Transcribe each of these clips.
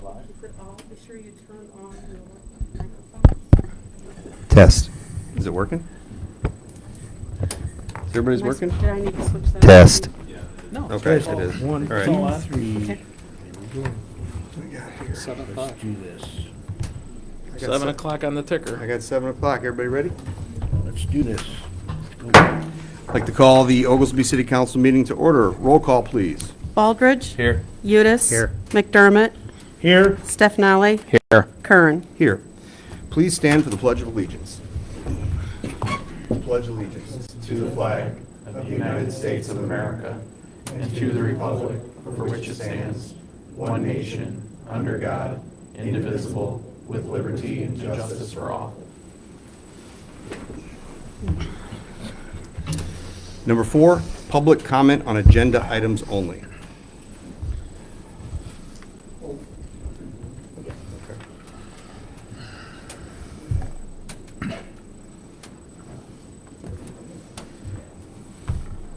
Is it all? Be sure you turn on your microphone. Test. Is it working? Everybody's working? Did I need to switch that? Test. No. Okay, it is. One, All right. two, Okay. three. 7 o'clock. Let's do this. 7 o'clock on the ticker. I got 7 o'clock. Everybody ready? Let's do this. I'd like to call the Oglesby City Council meeting to order. Roll call, please. Baldridge. Here. Udis. Here. McDermott. Here. Stefani. Here. Kern. Here. Please stand for the Pledge of Allegiance. Pledge allegiance to the flag of the United States of America and to the republic for which it stands, one nation, under God, indivisible, with liberty and justice for all. Number 4, public comment on agenda items only.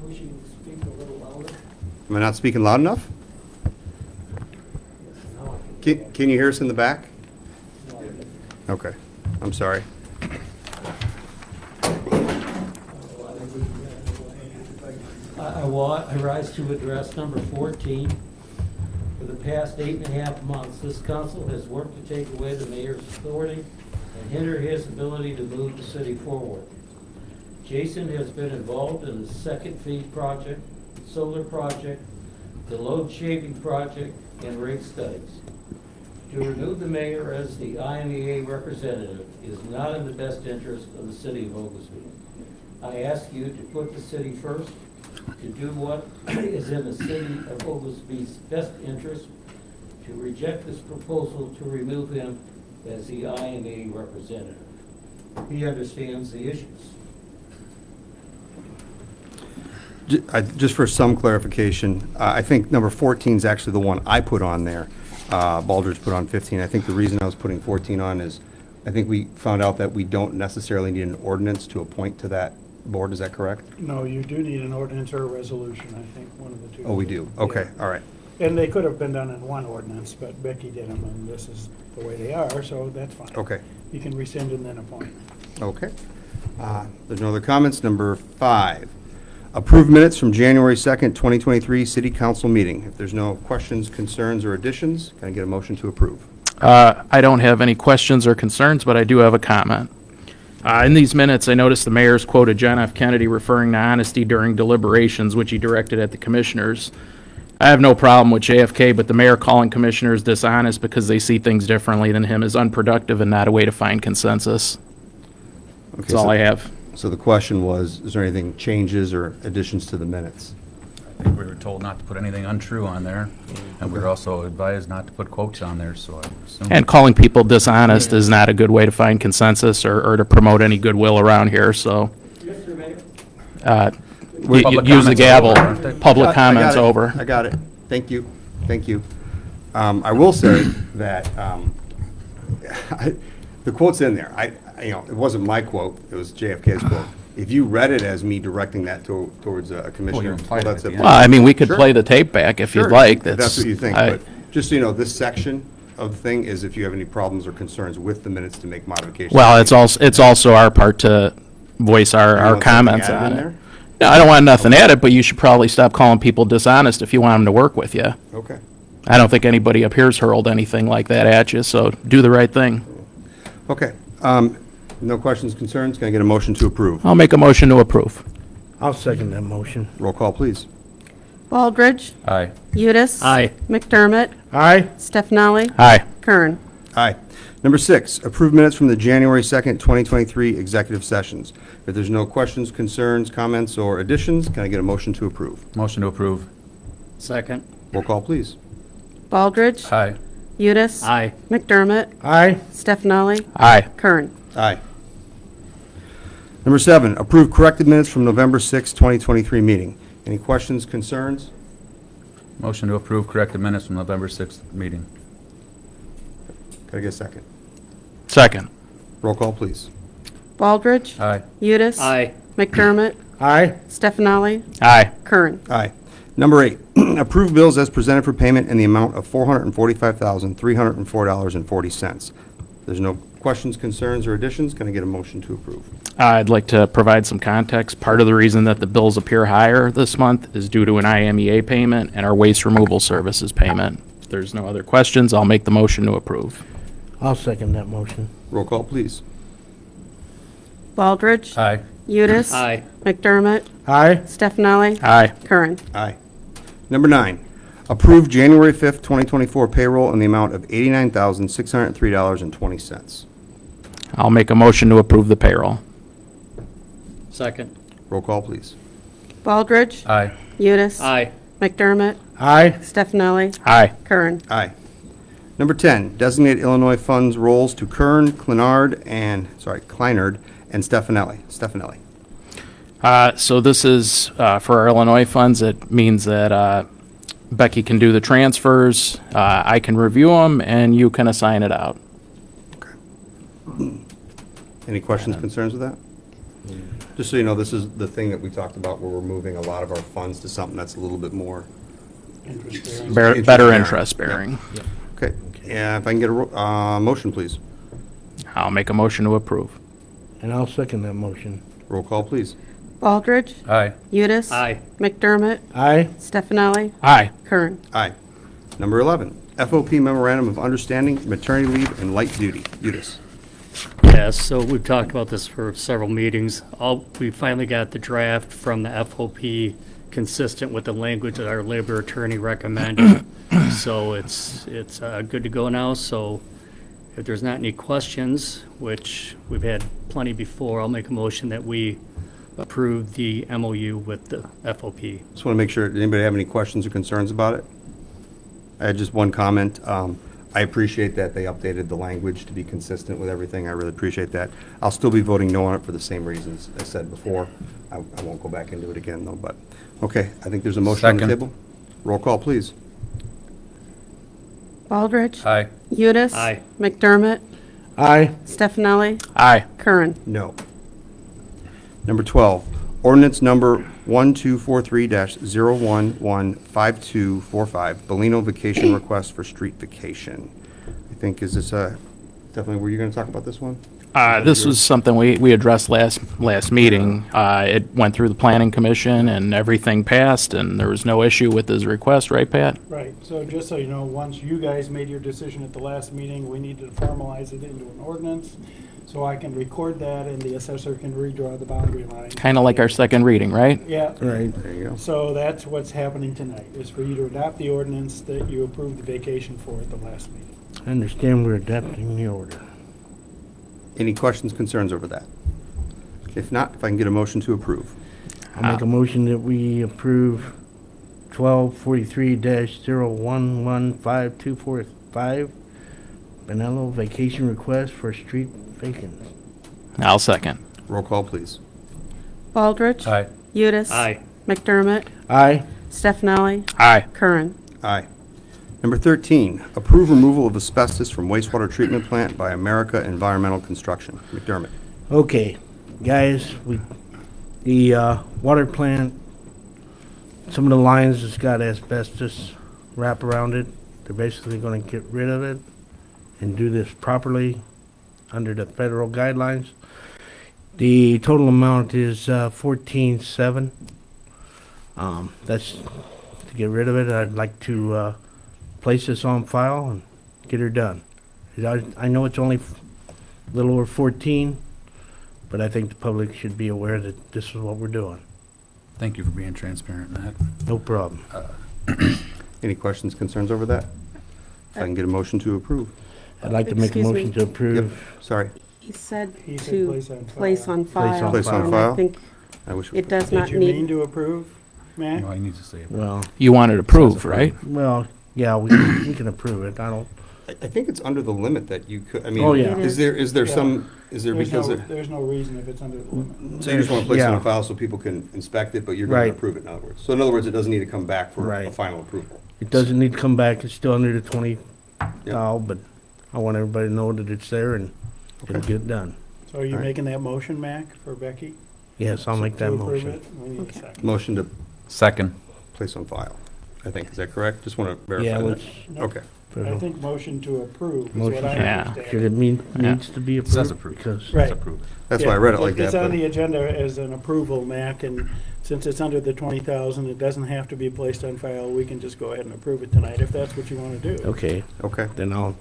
Wish you would speak a little louder. Am I not speaking loud enough? Now I can. Can you hear us in the back? No, I can. Okay, I'm sorry. I rise to address number 14. For the past 8.5 months, this council has worked to take away the mayor's authority and hinder his ability to move the city forward. Jason has been involved in the second feed project, solar project, the load shaving project, and rate studies. To remove the mayor as the IMEA representative is not in the best interest of the city of Oglesby. I ask you to put the city first, to do what is in the city of Oglesby's best interest, to reject this proposal to remove him as the IMEA representative. He understands the issues. Just for some clarification, I think number 14 is actually the one I put on there. Baldridge put on 15. I think the reason I was putting 14 on is I think we found out that we don't necessarily need an ordinance to appoint to that board. Is that correct? No, you do need an ordinance or a resolution, I think, one of the two. Oh, we do? Okay, Yeah. all right. And they could have been done in one ordinance, but Becky did them, and this is the way they are, so that's fine. Okay, You can rescind and then appoint. okay. There's no other comments. Number 5, approve minutes from January 2nd, 2023 City Council meeting. If there's no questions, concerns, or additions, can I get a motion to approve? I don't have any questions or concerns, but I do have a comment. In these minutes, I noticed the mayor's quoted John F. Kennedy referring to honesty during deliberations, which he directed at the commissioners. I have no problem with JFK, but the mayor calling commissioners dishonest because they see things differently than him is unproductive and not a way to find consensus. Okay, That's all I have. So the question was, is there anything changes or additions to the minutes? I think we were told not to put anything untrue on there, and we were also advised not to put quotes on there, so I assume. And calling people dishonest is not a good way to find consensus or to promote any goodwill around here, so Mr. Mayor? Public use the comments gavel. over, aren't they? Public I got comments it. over. I got it. Thank you. Thank you. I will say that the quote's in there. It wasn't my quote, it was JFK's quote. If you read it as me directing that towards a commissioner, implied it that's at it. the end. Well, I mean, we could Sure. play the tape back if Sure, you'd like. if that's what you think, I- but just so you know, this section of the thing is if you have any problems or concerns with the minutes to make modifications. Well, it's also our part to voice You our want something comments added on in it. there? No, I don't want nothing added, but you should probably stop calling people dishonest if you want them to work with you. Okay. I don't think anybody up here's hurled anything like that at you, so do the right thing. Okay. No questions, concerns? Can I get a motion to approve? I'll make a motion to approve. I'll second that motion. Roll call, please. Baldridge. Aye. Udis. Aye. McDermott. Aye. Stefani. Aye. Kern. Aye. Number 6, approve minutes from the January 2nd, 2023 executive sessions. If there's no questions, concerns, comments, or additions, can I get a motion to approve? Motion to approve. Second. Roll call, please. Baldridge. Aye. Udis. Aye. McDermott. Aye. Stefani. Aye. Kern. Aye. Number 7, approve corrected minutes from November 6th, 2023 meeting. Any questions, concerns? Motion to approve corrected minutes from November 6th meeting. Can I get a second? Second. Roll call, please. Baldridge. Aye. Udis. McDermott. Aye. Stefani. Aye. Kern. Aye. Number 8, Approve bills as presented for payment in the amount of $445,304.40. There's no questions, concerns, or additions. Can I get a motion to approve? I'd like to provide some context. Part of the reason that the bills appear higher this month is due to an IMEA payment and our waste removal services payment. If there's no other questions, I'll make the motion to approve. I'll second that motion. Roll call, please. Baldridge. Aye. Udis. Aye. McDermott. Aye. Stefani. Aye. Curran. Aye. Number 9, approve January 5th, 2024 payroll in the amount of $89,603.20. I'll make a motion to approve the payroll. Second. Roll call, please. Baldridge. Aye. Udis. Aye. McDermott. Aye. Stefani. Aye. Curran. Aye. Number 10, designate Illinois funds rolls to Kern, Kleinard, and Stefanelli. So this is for our Illinois funds. It means that Becky can do the transfers, I can review them, and you can assign it out. Any questions, concerns with that? Just so you know, this is the thing that we talked about where we're moving a lot of our funds to something that's a little bit more, Interest-bearing. Better Interest-bearing. interest bearing. okay. Yeah, if I can get a motion, please. I'll make a motion to approve. And I'll second that motion. Roll call, please. Baldridge. Aye. Udis. Aye. McDermott. Aye. Stefani. Aye. Curran. Aye. Number 11, FOP Memorandum of Understanding, Maternity Leave and Light Duty. Udis. Yes, so we've talked about this for several meetings. We finally got the draft from the FOP consistent with the language that our labor attorney recommended. So it's good to go now, so if there's not any questions, which we've had plenty before, I'll make a motion that we approve the MOU with the FOP. Just want to make sure, did anybody have any questions or concerns about it? I had just one comment. I appreciate that they updated the language to be consistent with everything. I really appreciate that. I'll still be voting no on it for the same reasons I said before. I won't go back into it again, though, but, okay, I think there's a motion on the Second. table. Roll call, please. Baldridge. Aye. Udis. Aye. McDermott. Aye. Stefani. Aye. Curran. No. Number 12, ordinance number 1243-0115245, Bellino vacation request for street vacation. I think, is this definitely, were you going to talk about this one? This was something we addressed last meeting. It went through the planning commission and everything passed, and there was no issue with his request, right, Pat? Right, so just so you know, once you guys made your decision at the last meeting, we need to formalize it into an ordinance, so I can record that and the assessor can redraw the boundary line. Kind of like our second reading, right? Yeah, Right. There you go. so that's what's happening tonight, is for you to adopt the ordinance that you approved the vacation for at the last meeting. I understand we're adapting the order. Any questions, concerns over that? If not, if I can get a motion to approve. I'll make a motion that we approve 1243-0115245, Benello vacation request for street vacants. I'll second. Roll call, please. Baldridge. Aye. Udis. Aye. McDermott. Aye. Stefani. Aye. Curran. Aye. Number 13, approve removal of asbestos from wastewater treatment plant by America Environmental Construction. McDermott. Okay, guys, the water plant, some of the lines has got asbestos wrap around it. They're basically gonna get rid of it and do this properly under the federal guidelines. The total amount is $14,700. That's to get rid of it. I'd like to place this on file and get her done. I know it's only a little over 14, but I think the public should be aware that this is what we're doing. Thank you for being transparent, Matt. No problem. Any questions, concerns over that? If I can get a motion to approve. I'd like to make a Excuse me. motion to Yep, approve. sorry. He said He said to place on place file. on file. Place on and file? I think I wish. it does Did not you mean need, to approve, Matt? No, I need to say it. Well, You wanted approved, right? yeah, we can approve it. I think it's under the limit that you could, I mean. Oh, yeah. Is there Yeah. some, is there because of, There's no reason if it's under the limit. so you just want to place it on Yeah. file so people can inspect it, but you're going Right. to approve it in other words? So in other words, it doesn't need to come back for a Right. final approval? It doesn't need to come back. It's still under the 20 Yep. thou, but I want everybody to know that it's there and it'll Okay. get it done. So are you All right. making that motion, Mac, for Becky? Yes, I'll make that To approve motion. it? We need a second. Motion to Second. place on file. I think. Is that correct? Just want to verify Yeah, that. let's, Okay. I think motion to approve is Motion what I to- Yeah. understand. should it mean, Yeah. needs to be It says approved? approved. Because, Right. It's approved. That's why I read it like It's that. on but- the agenda as an approval, Mac, and since it's under the 20,000, it doesn't have to be placed on file. We can just go ahead and approve it tonight if that's what you want to do. okay, Okay. then I'll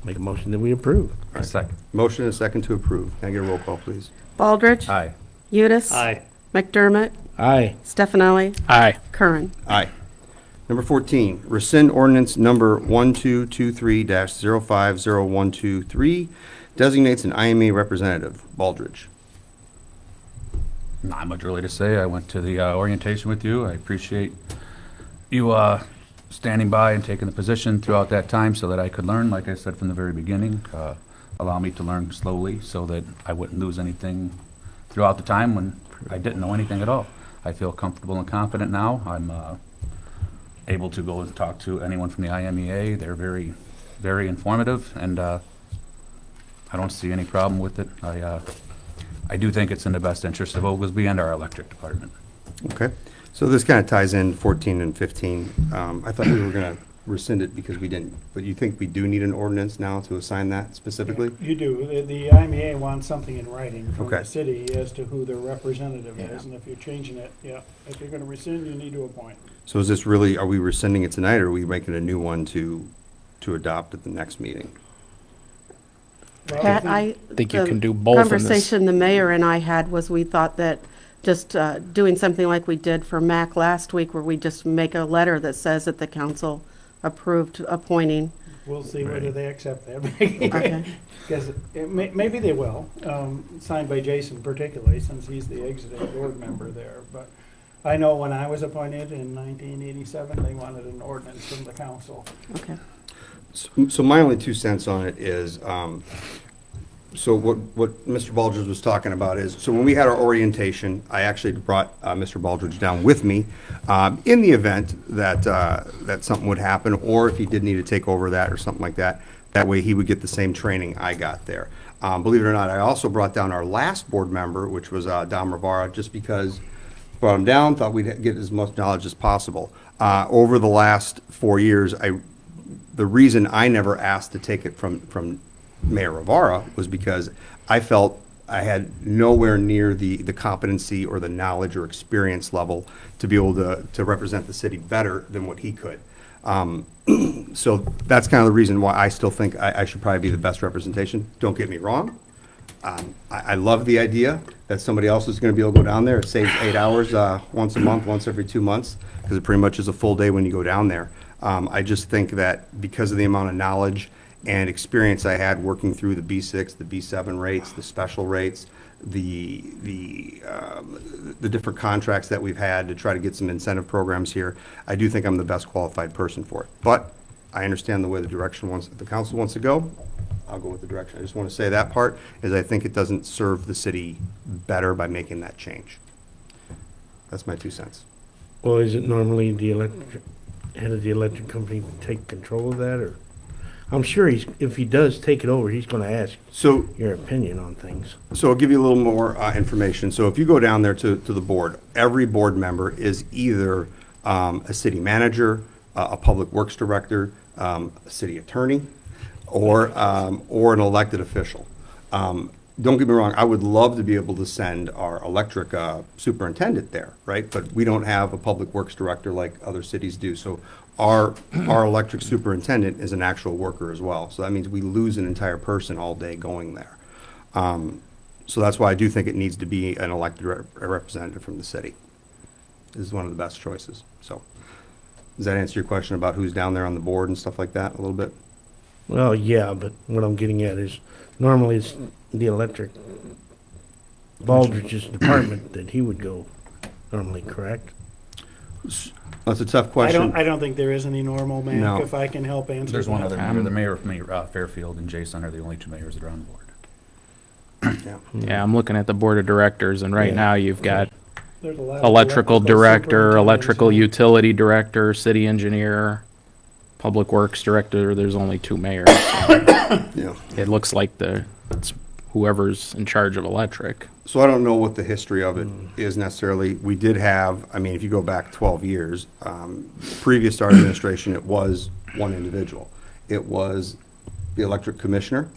make a motion that we approve. Right. Second. Motion and a second to approve. Can I get a roll call, please? Baldridge. Aye. Udis. Aye. McDermott. Aye. Stefani. Aye. Curran. Aye. Number 14, rescind ordinance number 1223-050123, designates an IMA representative. Baldridge. Not much really to say. I went to the orientation with you. I appreciate you standing by and taking the position throughout that time so that I could learn, like I said from the very beginning, allow me to learn slowly so that I wouldn't lose anything throughout the time when I didn't know anything at all. I feel comfortable and confident now. I'm able to go and talk to anyone from the IMEA. They're very, very informative, and I don't see any problem with it. I do think it's in the best interest of Oglesby and our electric department. Okay. So this kind of ties in 14 and 15. I thought we were going to rescind it because we didn't, but you think we do need an ordinance now to assign that specifically? You do. The IMEA wants something in writing from Okay. the city as to who their representative Yeah. is, and if you're changing it, yeah, if you're going to rescind, you need to appoint. So is this really, are we rescinding it tonight, or are we making a new one to adopt at the next meeting? Well, Pat, I think you the can do both in this. Conversation the mayor and I had was we thought that just doing something like we did for MAC last week, where we just make a letter that says that the council approved appointing. We'll see whether Right. they accept that. Okay. Because maybe they will, signed by Jason particularly, since he's the exiting board member there. But I know when I was appointed in 1987, they wanted an ordinance from the council. Okay. So my only 2 cents on it is, so what Mr. Baldridge was talking about is, so when we had our orientation, I actually brought Mr. Baldridge down with me in the event that, that something would happen, or if he did need to take over that or something like that. That way he would get the same training I got there. Believe it or not, I also brought down our last board member, which was Dom Rivara, just because brought him down, thought we'd get as much knowledge as possible. Over the last 4 years, the reason I never asked to take it from Mayor Rivara was because I felt I had nowhere near the competency or the knowledge or experience level to be able to represent the city better than what he could. So that's kind of the reason why I still think I should probably be the best representation. Don't get me wrong. I love the idea that somebody else is going to be able to go down there. It saves 8 hours once a month, once every 2 months, because it pretty much is a full day when you go down there. I just think that because of the amount of knowledge and experience I had working through the B6, the B7 rates, the special rates, the different contracts that we've had to try to get some incentive programs here, I do think I'm the best qualified person for it. But I understand the way the council wants to go. I'll go with the direction. I just want to say that part is I think it doesn't serve the city better by making that change. That's my 2 cents. Well, is it normally the head of the electric company take control of that, or? I'm sure if he does take it over, he's gonna ask So your opinion on things. So I'll give you a little more information. So if you go down there to the board, every board member is either a city manager, a public works director, a city attorney, or an elected official. Don't get me wrong, I would love to be able to send our electric superintendent there, right? But we don't have a public works director like other cities do. So our electric superintendent is an actual worker as well. So that means we lose an entire person all day going there. So that's why I do think it needs to be an elected representative from the city. This is one of the best choices. So does that answer your question about who's down there on the board and stuff like that a little bit? Well, yeah, but what I'm getting at is normally it's the electric Baldridge's department that he would go normally, correct? That's a tough question. I don't think there is any normal, No. Mac, if I can help answer There's one that. other mayor, the mayor of Fairfield and Jason are the only 2 mayors that are on the board. Yeah. Yeah, I'm looking at the board of directors, and right Yeah. now you've got There's a lot of electrical director, superintendents, electrical yeah. utility director, city engineer, public works director. There's only 2 mayors. Yeah. It looks like it's whoever's in charge of electric. So I don't know what the history of it is necessarily. We did have, I mean, if you go back 12 years, previous to our administration, it was one individual. It was the electric commissioner,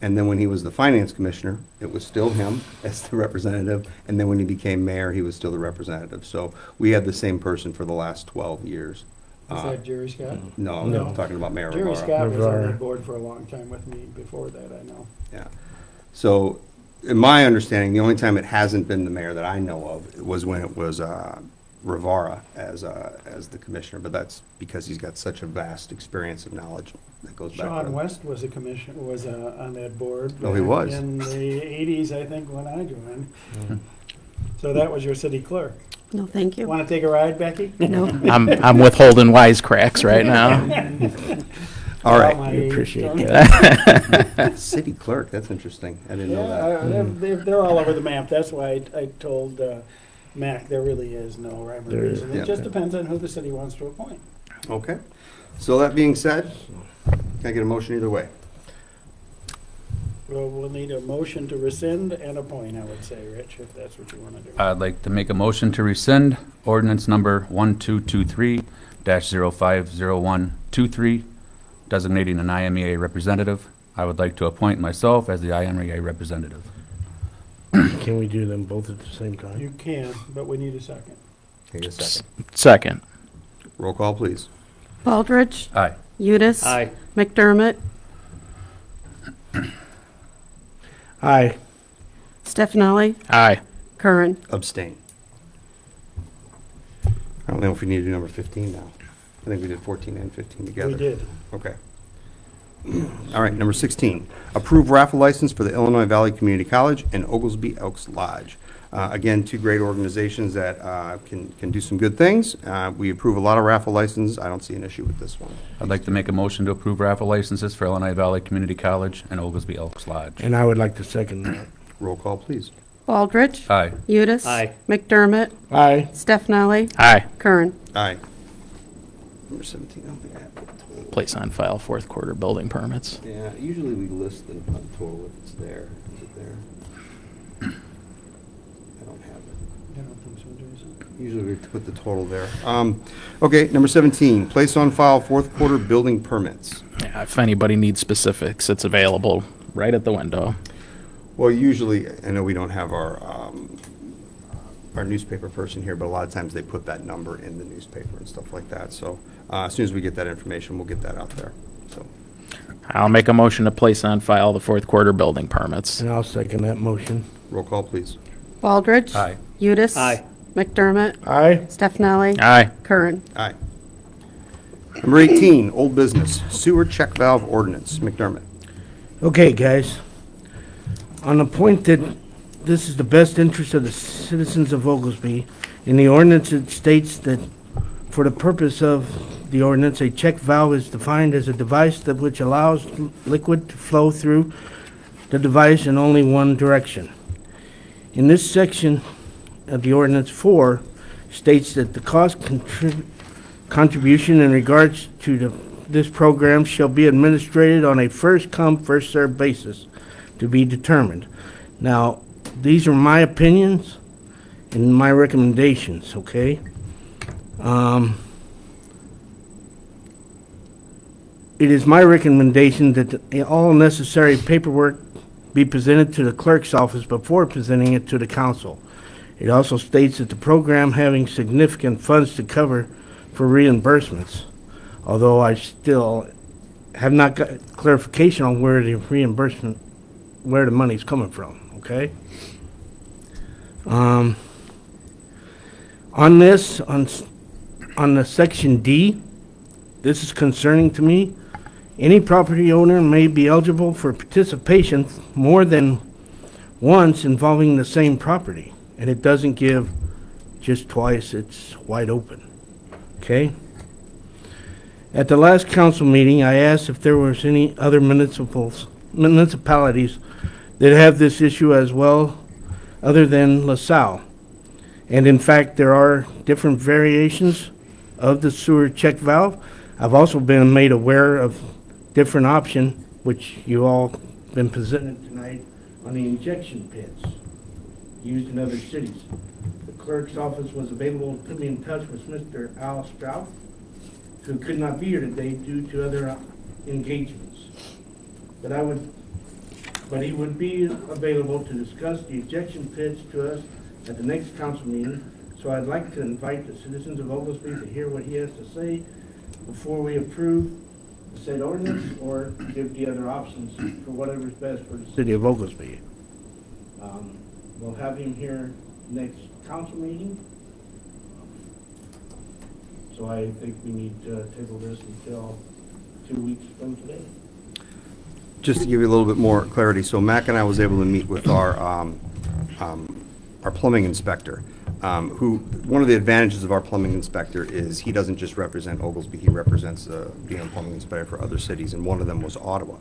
and then when he was the finance commissioner, it was still him as the representative, and then when he became mayor, he was still the representative. So we had the same person for the last 12 years. Is that Jerry Scott? No, I'm talking about Mayor Jerry Rivera. Scott was on Rivera. that board for a long time with me before that, I know. Yeah. So, in my understanding, the only time it hasn't been the mayor that I know of was when it was Rivera as the commissioner, but that's because he's got such a vast experience of knowledge that goes back. Sean West was a commissioner, was on that board. Oh, he back was. in the 80s, I think, when I joined. So that was your city clerk. No, thank you. Want to take a ride, Becky? No. I'm withholding wisecracks right now. All right. My We age, appreciate don't you? that. City clerk, that's interesting. I didn't know that. Yeah, they're all over the map. That's why I told Mac there really is no rhyme or There is- reason. yeah. It just depends on who the city wants to appoint. Okay. So that being said, can I get a motion either way? Well, we'll need a motion to rescind and appoint, I would say, Rich, if that's what you want to do. I'd like to make a motion to rescind ordinance number 1223-050123, designating an IMEA representative. I would like to appoint myself as the IMEA representative. Can we do them both at the same time? You can, but we need a second. Take a second. Second. Roll call, please. Baldridge, Aye. Udis. Aye. McDermott, Aye. Stefani, Aye. Curran. Abstain. I don't know if we need to do number 15 now. I think we did 14 and 15 together. We did. Okay. All right, number 16, approve raffle license for the Illinois Valley Community College and Oglesby Elks Lodge. Again, two great organizations that can do some good things. We approve a lot of raffle licenses. I don't see an issue with this one. I'd like to make a motion to approve raffle licenses for Illinois Valley Community College and Oglesby Elks Lodge. And I would like to second that. Roll call, please. Baldridge. Aye. Udis. Aye. McDermott, Aye. Stefani, Aye. Curran. Aye. Number 17, I don't think I have the total. Place on file fourth quarter building permits. Yeah, usually we list the total if it's there. Is it there? I don't have it. I don't think so, Jason. Usually we put the total there. Okay, number 17, place on file fourth quarter building permits. Yeah, if anybody needs specifics, it's available right at the window. Well, usually, I know we don't have our newspaper person here, but a lot of times they put that number in the newspaper and stuff like that. So as soon as we get that information, we'll get that out there. So I'll make a motion to place on file the fourth quarter building permits. And I'll second that motion. roll call, please. Baldridge. Aye. Udis. Aye. McDermott, Aye. Stefani, Aye. Curran. Aye. Number 18, old business, sewer check valve ordinance. McDermott. Okay, guys. On the point that this is the best interest of the citizens of Oglesby, in the ordinance it states that for the purpose of the ordinance, a check valve is defined as a device that which allows liquid to flow through the device in only one direction. In this section of the ordinance 4 states that the cost contribution in regards to this program shall be administered on a first-come, first-served basis to be determined. Now, these are my opinions and my recommendations, okay? It is my recommendation that all necessary paperwork be presented to the clerk's office before presenting it to the council. It also states that the program having significant funds to cover for reimbursements, although I still have not got clarification on where the reimbursement, where the money's coming from, okay? On this, on the section D, this is concerning to me. Any property owner may be eligible for participation more than once involving the same property. And it doesn't give just twice, it's wide open, okay? At the last council meeting, I asked if there was any other municipalities that have this issue as well, other than LaSalle. And in fact, there are different variations of the sewer check valve. I've also been made aware of different option, which you all been presented tonight on the injection pits used in other cities. The clerk's office was available to put me in touch with Mr. Al Strout, who could not be here today due to other engagements. But he would be available to discuss the ejection pits to us at the next council meeting. So I'd like to invite the citizens of Oglesby to hear what he has to say before we approve the said ordinance or give the other options for whatever's best for the city of Oglesby. We'll have him here next council meeting. So I think we need to table this until 2 weeks from today. Just to give you a little bit more clarity, so Mac and I was able to meet with our plumbing inspector, one of the advantages of our plumbing inspector is he doesn't just represent Oglesby, he represents being a plumbing inspector for other cities, and one of them was Ottawa.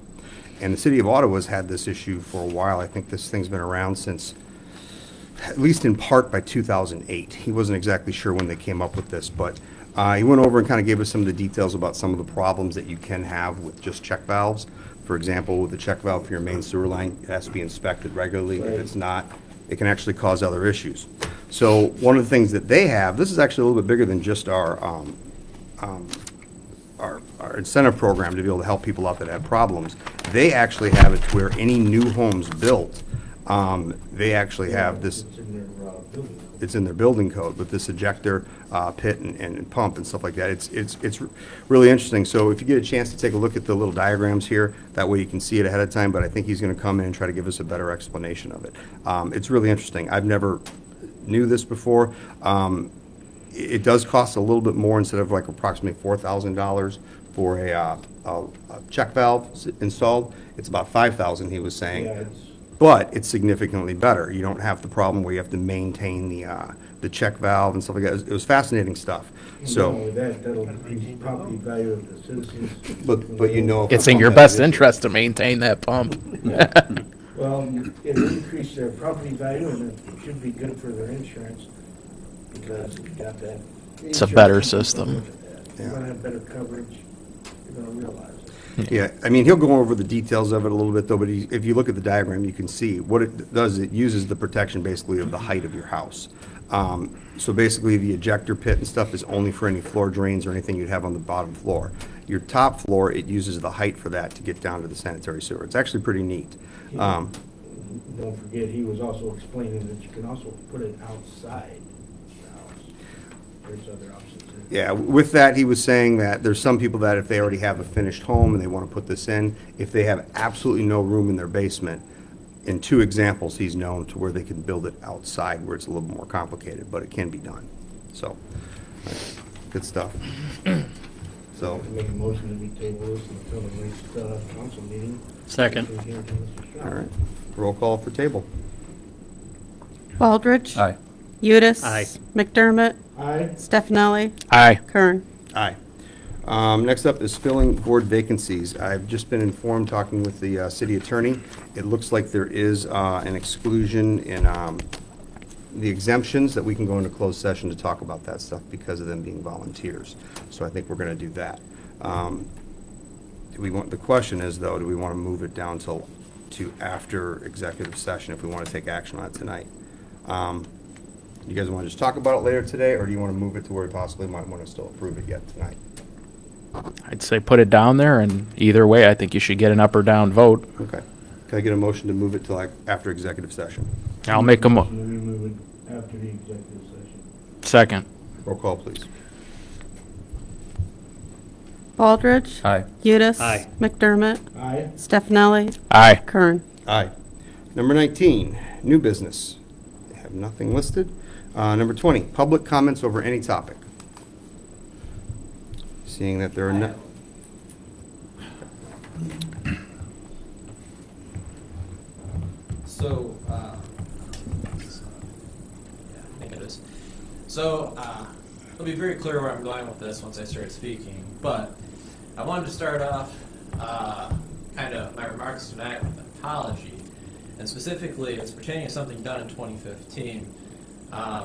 And the city of Ottawa's had this issue for a while. I think this thing's been around since, at least in part, by 2008. He wasn't exactly sure when they came up with this, but he went over and kind of gave us some of the details about some of the problems that you can have with just check valves. For example, with the check valve for your main sewer line, it has to be inspected regularly. If it's not, it can actually cause other issues. So one of the things that they have, this is actually a little bit bigger than just our incentive program to be able to help people out that have problems. They actually have it to where any new homes built, they actually have this. It's in their building code with this ejector pit and pump and stuff like that. It's really interesting. So if you get a chance to take a look at the little diagrams here, that way you can see it ahead of time, but I think he's going to come in and try to give us a better explanation of it. It's really interesting. I've never knew this before. It does cost a little bit more, instead of like approximately $4,000 for a check valve installed. It's about $5,000, he was saying. But it's significantly better. You don't have the problem where you have to maintain the check valve and stuff like that. It was fascinating stuff. So, That'll increase property value of the citizens. but you know, if It's a in your pump has best issues- interest to maintain that pump. Well, it'll increase their property value, and it should be good for their insurance, because if you got that. It's a better system. You're gonna have better coverage, you're gonna realize it. Yeah, I mean, he'll go over the details of it a little bit though, but if you look at the diagram, you can see what it does. It uses the protection basically of the height of your house. So basically the ejector pit and stuff is only for any floor drains or anything you'd have on the bottom floor. Your top floor, it uses the height for that to get down to the sanitary sewer. It's actually pretty neat. Don't forget, he was also explaining that you can also put it outside the house. There's other options there. Yeah, with that, he was saying that there's some people that if they already have a finished home and they want to put this in, if they have absolutely no room in their basement, in 2 examples, he's known to where they can build it outside where it's a little more complicated, but it can be done. So, good stuff. So, Make a motion that we table this until the next council meeting. Second. all right, roll call for table. Baldridge. Aye. Udis. Aye. McDermott. Aye. Stefani. Aye. Kern. Aye. Next up is filling board vacancies. I've just been informed, talking with the city attorney, it looks like there is an exclusion in the exemptions, that we can go into closed session to talk about that stuff because of them being volunteers. So I think we're going to do that. The question is, though, do we want to move it down to after executive session if we want to take action on it tonight? You guys want to just talk about it later today, or do you want to move it to where we possibly might want to still approve it yet tonight? I'd say put it down there, and either way, I think you should get an up or down vote. Okay. Can I get a motion to move it to like after executive session? I'll make a Motion that we move it after the executive session. second. Roll call, please. Baldridge. Aye. Udis. Aye. McDermott. Aye. Stefani. Aye. Kern. Aye. Number 19, new business. I have nothing listed. Number 20, public comments over any topic. Seeing that there are no... So, I think it is. So, I'll be very clear where I'm going with this once I start speaking, but I wanted to start off kind of my remarks tonight with an apology, and specifically it's pertaining to something done in 2015.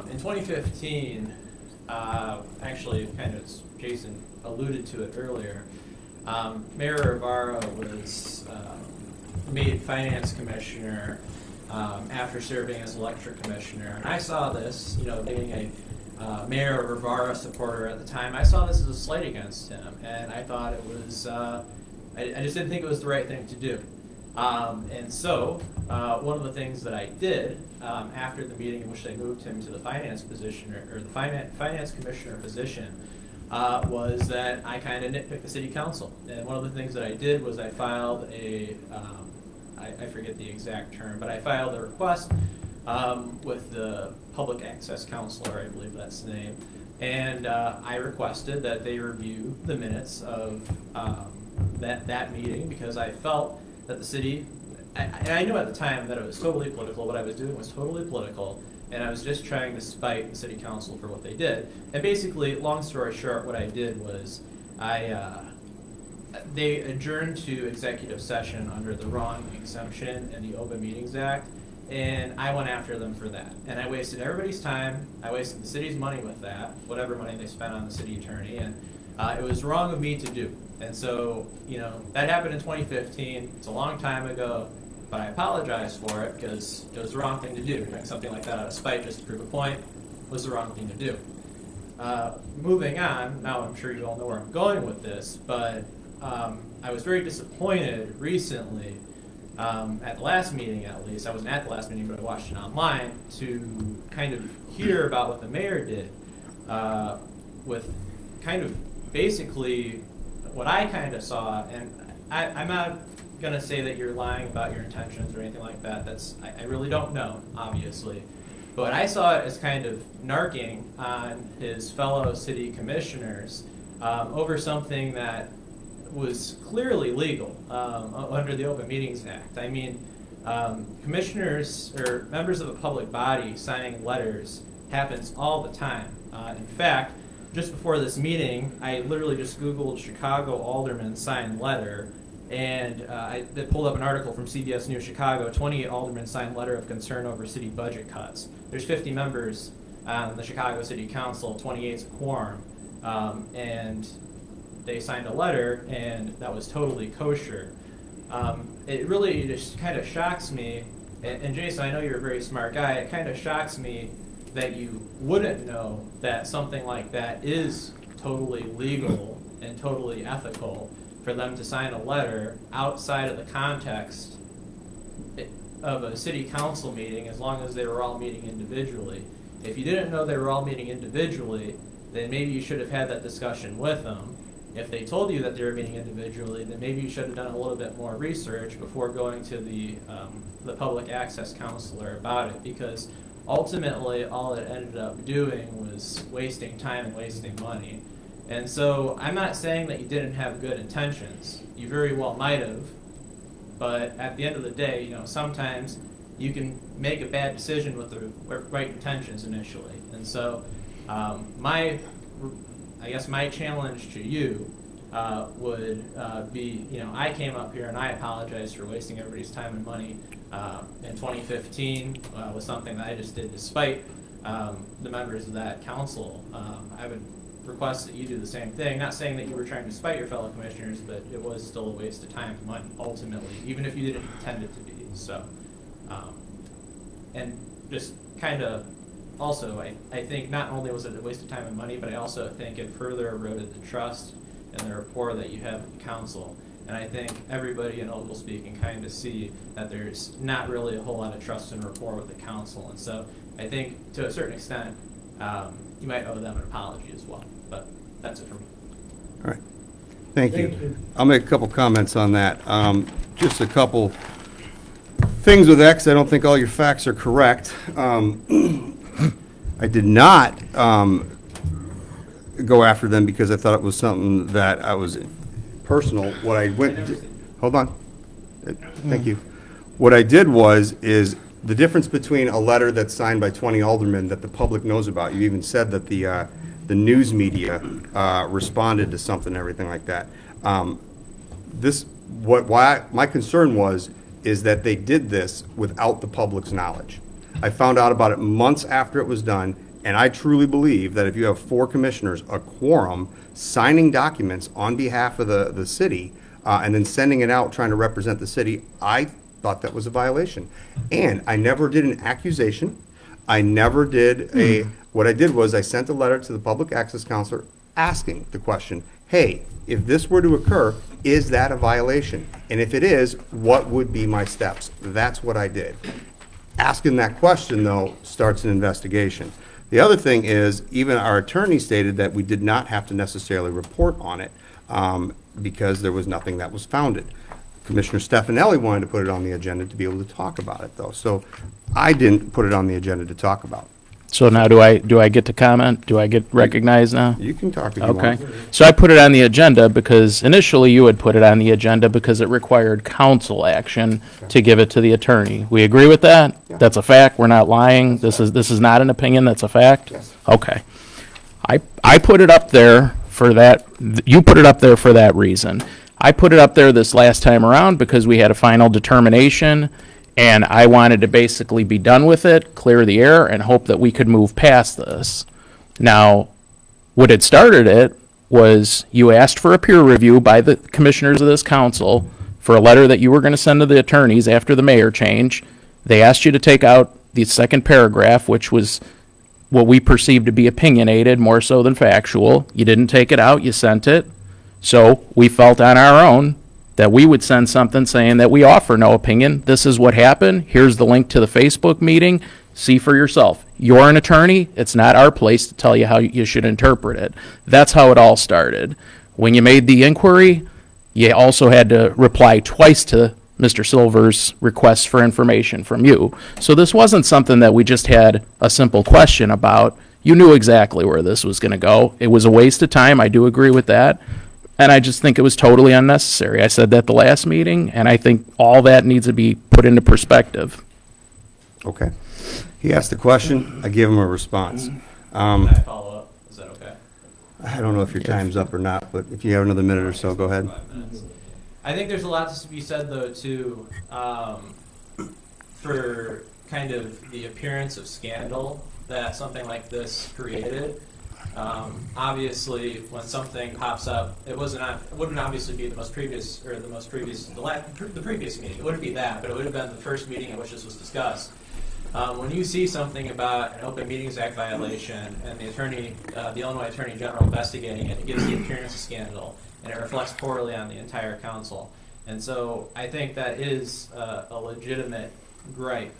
In 2015, actually, kind of as Jason alluded to it earlier, Mayor Rivera was made finance commissioner after serving as electric commissioner. And I saw this, being a Mayor Rivera supporter at the time, I saw this as a slight against him, and I thought it was, I just didn't think it was the right thing to do. And so, one of the things that I did after the meeting in which they moved him to the finance position, or the finance commissioner position, was that I kind of nitpicked the city council. And one of the things that I did was I filed I forget the exact term, but I filed a request with the public access counselor, I believe that's the name, and I requested that they review the minutes of that meeting, because I felt that the city, I knew at the time that it was totally political, what I was doing was totally political, and I was just trying to spite the city council for what they did. And basically, long story short, what I did was they adjourned to executive session under the wrong exemption in the Open Meetings Act, and I went after them for that. And I wasted everybody's time, I wasted the city's money with that, whatever money they spent on the city attorney, and it was wrong of me to do. And so, that happened in 2015, it's a long time ago, but I apologize for it because it was the wrong thing to do. Doing something like that out of spite just to prove a point was the wrong thing to do. Moving on, now I'm sure you all know where I'm going with this, but I was very disappointed recently, at the last meeting at least, I wasn't at the last meeting, but I watched it online, to kind of hear about what the mayor did with kind of basically what I kind of saw, and I'm not going to say that you're lying about your intentions or anything like that. I really don't know, obviously. But I saw it as kind of narking on his fellow city commissioners over something that was clearly legal under the Open Meetings Act. I mean, commissioners or members of a public body signing letters happens all the time. In fact, just before this meeting, I literally just Googled Chicago alderman signed letter, and I pulled up an article from CBS News Chicago, 28 aldermen signed letter of concern over city budget cuts. There's 50 members on the Chicago City Council, 28 is a quorum, and they signed a letter, and that was totally kosher. It really just kind of shocks me, and Jason, I know you're a very smart guy, it kind of shocks me that you wouldn't know that something like that is totally legal and totally ethical for them to sign a letter outside of the context of a city council meeting, as long as they were all meeting individually. If you didn't know they were all meeting individually, then maybe you should have had that discussion with them. If they told you that they were meeting individually, then maybe you should have done a little bit more research before going to the public access counselor about it, because ultimately all it ended up doing was wasting time and wasting money. And so I'm not saying that you didn't have good intentions. You very well might have, but at the end of the day, sometimes you can make a bad decision with the right intentions initially. And so I guess my challenge to you would be, I came up here and I apologize for wasting everybody's time and money in 2015 was something that I just did despite the members of that council. I would request that you do the same thing. Not saying that you were trying to spite your fellow commissioners, but it was still a waste of time and money ultimately, even if you didn't intend it to be. So, and just kind of also, I think not only was it a waste of time and money, but I also think it further eroded the trust and the rapport that you have with the council. And I think everybody in Oglesby can kind of see that there's not really a whole lot of trust and rapport with the council. And so I think to a certain extent, you might owe them an apology as well. But that's it for me. All right. Thank you. I'll make a couple comments on that. Just a couple things with X. I don't think all your facts are correct. I did not go after them because I thought it was something that I was personal. What I went, hold on. Thank you. What I did is the difference between a letter that's signed by 20 aldermen that the public knows about. You even said that the news media responded to something and everything like that. Why my concern is that they did this without the public's knowledge. I found out about it months after it was done, and I truly believe that if you have 4 commissioners, a quorum, signing documents on behalf of the city, and then sending it out trying to represent the city, I thought that was a violation. And I never did an accusation. I never did what I did was I sent a letter to the public access counselor asking the question, hey, if this were to occur, is that a violation? And if it is, what would be my steps? That's what I did. Asking that question, though, starts an investigation. The other thing is, even our attorney stated that we did not have to necessarily report on it because there was nothing that was founded. Commissioner Stefanelli wanted to put it on the agenda to be able to talk about it, though. So I didn't put it on the agenda to talk about. So now do I get to comment? Do I get recognized now? You can talk if you Okay. want. So I put it on the agenda because initially you had put it on the agenda because it required council action to give it to the attorney. We agree with that? Yeah. That's a fact. We're not lying. This is not an opinion. That's a fact? Yes. Okay. I put it up there for that, you put it up there for that reason. I put it up there this last time around because we had a final determination and I wanted to basically be done with it, clear the air, and hope that we could move past this. Now, what had started it was you asked for a peer review by the commissioners of this council for a letter that you were going to send to the attorneys after the mayor change. They asked you to take out the second paragraph, which was what we perceived to be opinionated more so than factual. You didn't take it out, you sent it. So we felt on our own that we would send something saying that we offer no opinion. This is what happened. Here's the link to the Facebook meeting. See for yourself. You're an attorney. It's not our place to tell you how you should interpret it. That's how it all started. When you made the inquiry, you also had to reply twice to Mr. Silver's request for information from you. So this wasn't something that we just had a simple question about. You knew exactly where this was going to go. It was a waste of time. I do agree with that. And I just think it was totally unnecessary. I said that the last meeting, and I think all that needs to be put into perspective. Okay. He asked a question, I gave him a response. Can I follow up? Is that okay? I don't know if your time's up or not, but if you have another minute or so, go ahead. 5 minutes. I think there's a lot to be said, though, too, for kind of the appearance of scandal that something like this created. Obviously, when something pops up, it wouldn't obviously be the previous meeting. It wouldn't be that, but it would have been the first meeting at which this was discussed. When you see something about an Open Meetings Act violation and the Illinois Attorney General investigating it, it gives the appearance of scandal, and it reflects poorly on the entire council. And so I think that is a legitimate gripe.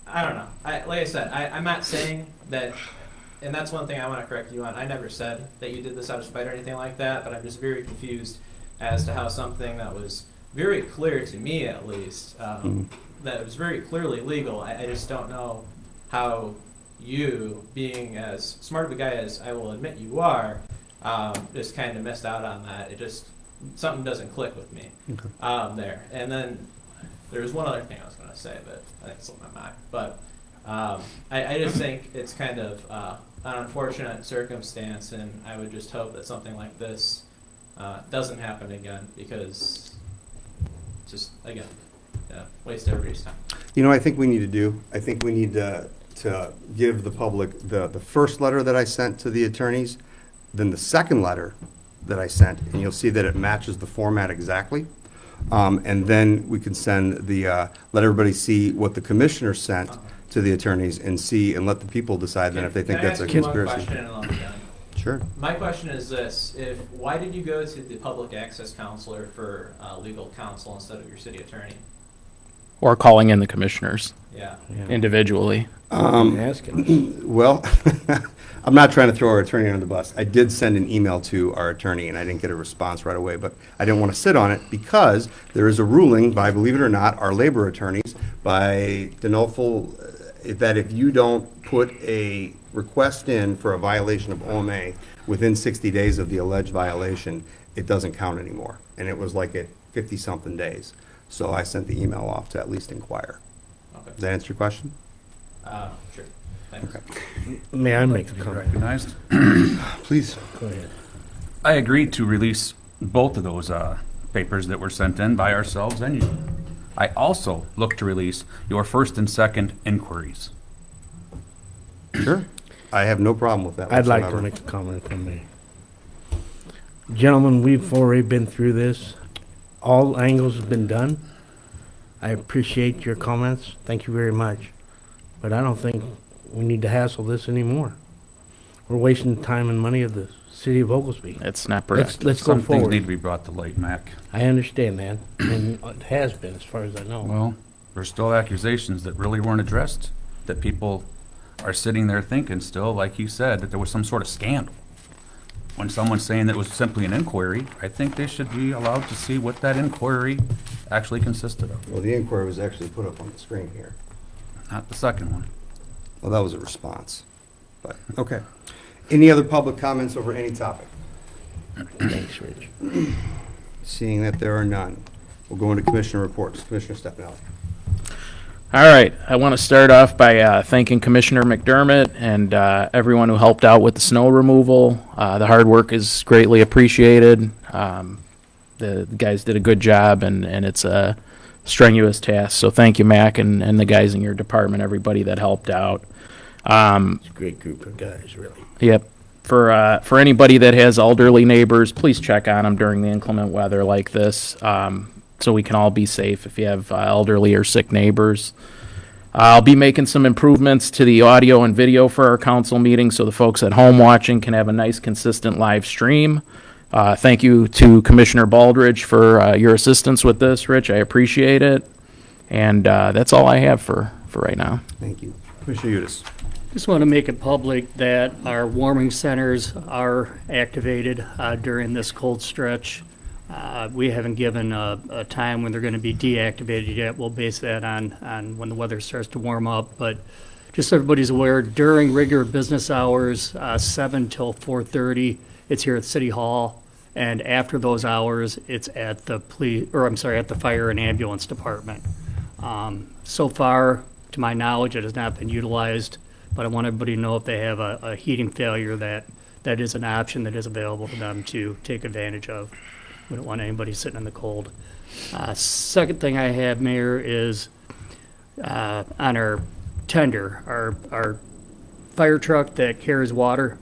I don't know. Like I said, I'm not saying that, and that's one thing I want to correct you on. I never said that you did this out of spite or anything like that, but I'm just very confused as to how something that was very clear to me, at least, that was very clearly legal. I just don't know how you, being as smart of a guy as I will admit you are, just kind of missed out on that. Something doesn't click with me there. And then there was one other thing I was going to say, but I think it's slipped my mind. But I just think it's kind of an unfortunate circumstance, and I would just hope that something like this doesn't happen again, because just, again, waste everybody's time. You know what I think we need to do? I think we need to give the public the first letter that I sent to the attorneys, then the second letter that I sent, and you'll see that it matches the format exactly. And then we can let everybody see what the commissioner sent to the attorneys and let the people decide then if they think that's a conspiracy. Can I ask you one question and I'll be done? Sure. My question is this: why did you go to the public access counselor for legal counsel instead of your city attorney? Or calling in the commissioners Yeah. individually. Asking. Well, I'm not trying to throw our attorney under the bus. I did send an email to our attorney, and I didn't get a response right away, but I didn't want to sit on it because there is a ruling by, believe it or not, our labor attorneys, by Denolfo, that if you don't put a request in for a violation of OMA within 60 days of the alleged violation, it doesn't count anymore. And it was like at 50-something days. So I sent the email off to at least inquire. Okay. Does that answer your question? Sure. Thanks. Okay. May I make a comment? Recognized. Please. Go ahead. I agreed to release both of those papers that were sent in by ourselves and you. I also look to release your first and second inquiries. Sure. I have no problem with that I'd like to whatsoever. make a comment from me. Gentlemen, we've already been through this. All angles have been done. I appreciate your comments. Thank you very much. But I don't think we need to hassle this anymore. We're wasting time and money of the city of Oglesby. It's not Let's productive. go Some things need forward. to be brought to light, Mac. I understand that, and it has been, as far as I know. Well, there's still accusations that really weren't addressed, that people are sitting there thinking still, like you said, that there was some sort of scandal. When someone's saying that it was simply an inquiry, I think they should be allowed to see what that inquiry actually consisted of, Well, the inquiry was actually put up on the screen here. not the second one. Well, that was a response, but, okay. Any other public comments over any topic? Thanks, Rich. Seeing that there are none, we'll go into commissioner reports. Commissioner Steppenelli. All right, I want to start off by thanking Commissioner McDermott and everyone who helped out with the snow removal. The hard work is greatly appreciated. The guys did a good job, and it's a strenuous task. So thank you, Mac, and the guys in your department, everybody that helped out. It's a great group of guys, really. Yep. For anybody that has elderly neighbors, please check on them during the inclement weather like this, so we can all be safe if you have elderly or sick neighbors. I'll be making some improvements to the audio and video for our council meeting so the folks at home watching can have a nice, consistent live stream. Thank you to Commissioner Baldridge for your assistance with this, Rich. I appreciate it. And that's all I have for right now. Thank you. Commissioner Udis. Just want to make it public that our warming centers are activated during this cold stretch. We haven't given a time when they're going to be deactivated yet. We'll base that on when the weather starts to warm up. But just so everybody's aware, during regular business hours, 7 till 4:30, it's here at City Hall. And after those hours, it's at the at the fire and ambulance department. So far, to my knowledge, it has not been utilized. But I want everybody to know if they have a heating failure that is an option that is available to them to take advantage of. We don't want anybody sitting in the cold. Second thing I have, Mayor, is on our tender, our fire truck that carries water.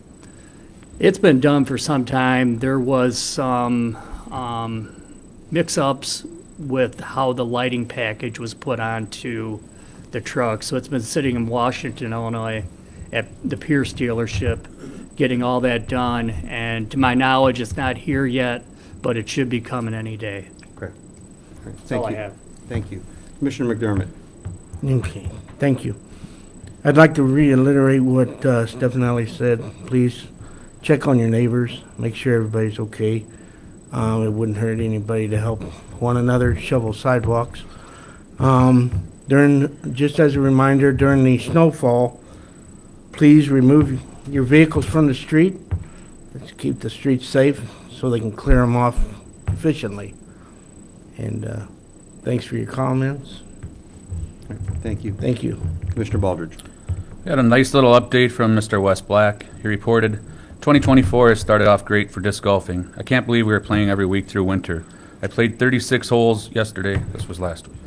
It's been done for some time. There was some mix-ups with how the lighting package was put onto the truck. So it's been sitting in Washington, Illinois at the Pierce dealership, getting all that done. And to my knowledge, it's not here yet, but it should be coming any day. Okay. All right. That's Thank all you. I have. Thank you. Commissioner McDermott. Okay, thank you. I'd like to reiterate what Stephenelli said. Please check on your neighbors, make sure everybody's okay. It wouldn't hurt anybody to help one another shovel sidewalks. Just as a reminder, during the snowfall, please remove your vehicles from the street. Let's keep the streets safe so they can clear them off efficiently. And thanks for your comments. All right. Thank you. Thank you. Commissioner Baldridge. We had a nice little update from Mr. Wes Black. He reported, 2024 has started off great for disc golfing. I can't believe we were playing every week through winter. I played 36 holes yesterday. This was last week.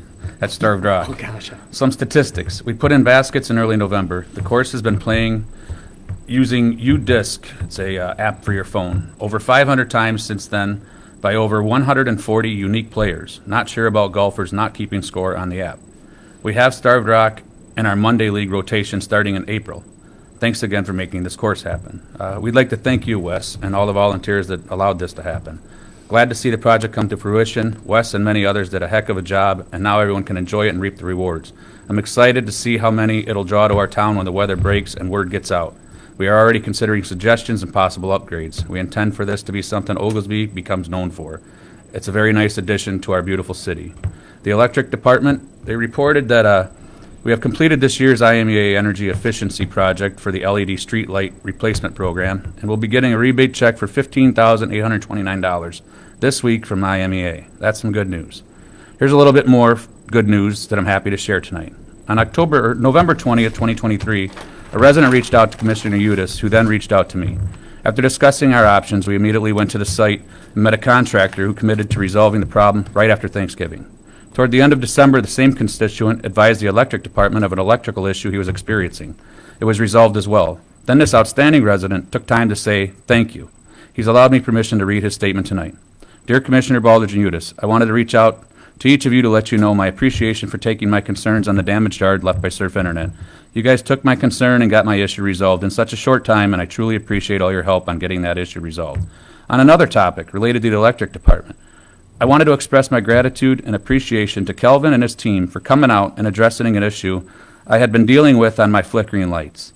At Starved Rock. Oh, gosh. Some statistics. We put in baskets in early November. The course has been playing using UDisc. It's a app for your phone. Over 500 times since then by over 140 unique players. Not sure about golfers not keeping score on the app. We have Starved Rock in our Monday League rotation starting in April. Thanks again for making this course happen. We'd like to thank you, Wes, and all the volunteers that allowed this to happen. Glad to see the project come to fruition. Wes and many others did a heck of a job, and now everyone can enjoy it and reap the rewards. I'm excited to see how many it'll draw to our town when the weather breaks and word gets out. We are already considering suggestions and possible upgrades. We intend for this to be something Oglesby becomes known for. It's a very nice addition to our beautiful city. The electric department, they reported that we have completed this year's IMEA energy efficiency project for the LED street light replacement program, and we'll be getting a rebate check for $15,829 this week from IMEA. That's some good news. Here's a little bit more good news that I'm happy to share tonight. On November 20th, 2023, a resident reached out to Commissioner Udis, who then reached out to me. After discussing our options, we immediately went to the site and met a contractor who committed to resolving the problem right after Thanksgiving. Toward the end of December, the same constituent advised the electric department of an electrical issue he was experiencing. It was resolved as well. Then this outstanding resident took time to say thank you. He's allowed me permission to read his statement tonight. Dear Commissioner Baldridge and Udis, I wanted to reach out to each of you to let you know my appreciation for taking my concerns on the damaged yard left by Surf Internet. You guys took my concern and got my issue resolved in such a short time, and I truly appreciate all your help on getting that issue resolved. On another topic related to the electric department, I wanted to express my gratitude and appreciation to Kelvin and his team for coming out and addressing an issue I had been dealing with on my flickering lights.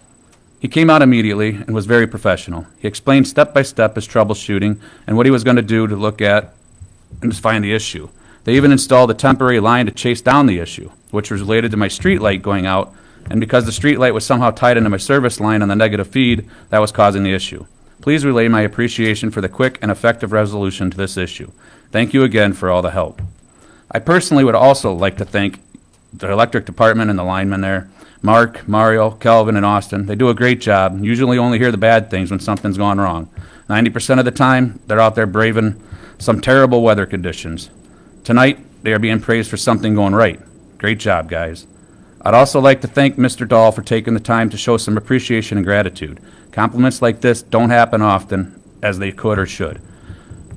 He came out immediately and was very professional. He explained step by step his troubleshooting and what he was going to do to look at and just find the issue. They even installed a temporary line to chase down the issue, which was related to my street light going out, and because the street light was somehow tied into my service line on the negative feed, that was causing the issue. Please relay my appreciation for the quick and effective resolution to this issue. Thank you again for all the help. I personally would also like to thank the electric department and the linemen there. Mark, Mario, Kelvin, and Austin, they do a great job. Usually only hear the bad things when something's gone wrong. 90% of the time, they're out there braving some terrible weather conditions. Tonight, they are being praised for something going right. Great job, guys. I'd also like to thank Mr. Dahl for taking the time to show some appreciation and gratitude. Compliments like this don't happen often as they could or should.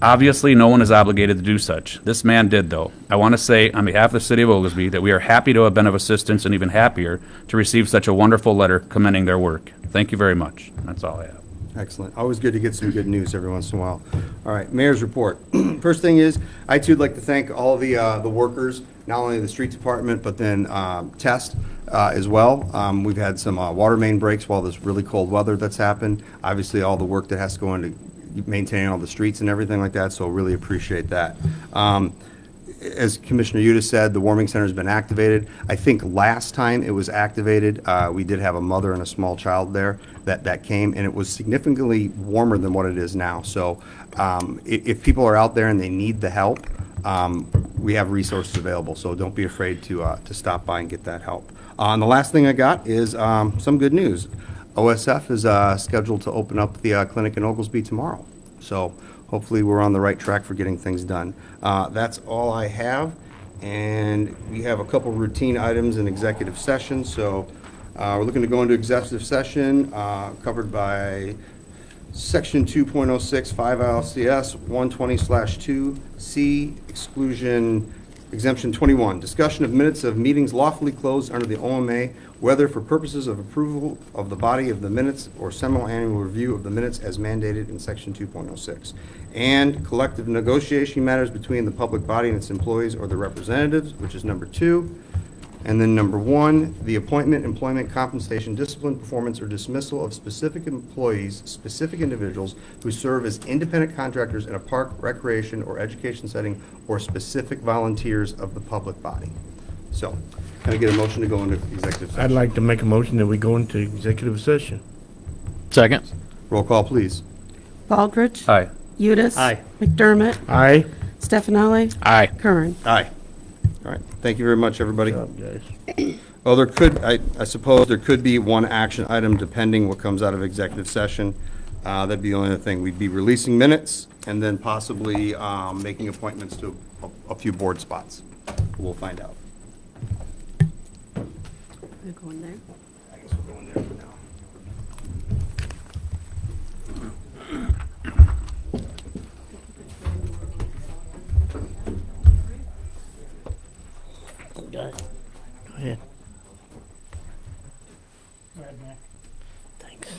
Obviously, no one is obligated to do such. This man did, though. I want to say, on behalf of the City of Oglesby, that we are happy to have been of assistance and even happier to receive such a wonderful letter commending their work. Thank you very much. That's all I have. Excellent. Always good to get some good news every once in a while. All right, Mayor's report. First thing is, I too would like to thank all the workers, not only the street department, but then Test as well. We've had some water main breaks while this really cold weather that's happened. Obviously, all the work that has to go into maintaining all the streets and everything like that, so really appreciate that. As Commissioner Udis said, the warming center has been activated. I think last time it was activated, we did have a mother and a small child there that came, and it was significantly warmer than what it is now. So if people are out there and they need the help, we have resources available, so don't be afraid to stop by and get that help. And the last thing I got is some good news. OSF is scheduled to open up the clinic in Oglesby tomorrow. So hopefully we're on the right track for getting things done. That's all I have. And we have a couple routine items in executive session. So we're looking to go into executive session covered by Section 2.06, 5 ILCS 120/2, C, exemption 21, discussion of minutes of meetings lawfully closed under the OMA, whether for purposes of approval of the body of the minutes or semi-annual review of the minutes as mandated in Section 2.06, and collective negotiation matters between the public body and its employees or their representatives, which is number 2. And then number 1, the appointment, employment, compensation, discipline, performance, or dismissal of specific employees, specific individuals who serve as independent contractors in a park, recreation, or education setting, or specific volunteers of the public body. So, can I get a motion to go into executive session? I'd like to make a motion that we go into executive session. Second. Roll call, please. Baldridge. Aye. Udis. Aye. McDermott. Aye. Stefani. Aye. Kern. Aye. All right, thank you very much, everybody. Good job, guys. Well, there could, I suppose there could be one action item depending what comes out of executive session. That'd be the only other thing. We'd be releasing minutes and then possibly making appointments to a few board spots. We'll find out. We'll go in there. I guess we'll go in there for now. Go ahead. Go ahead, Mac. Thanks.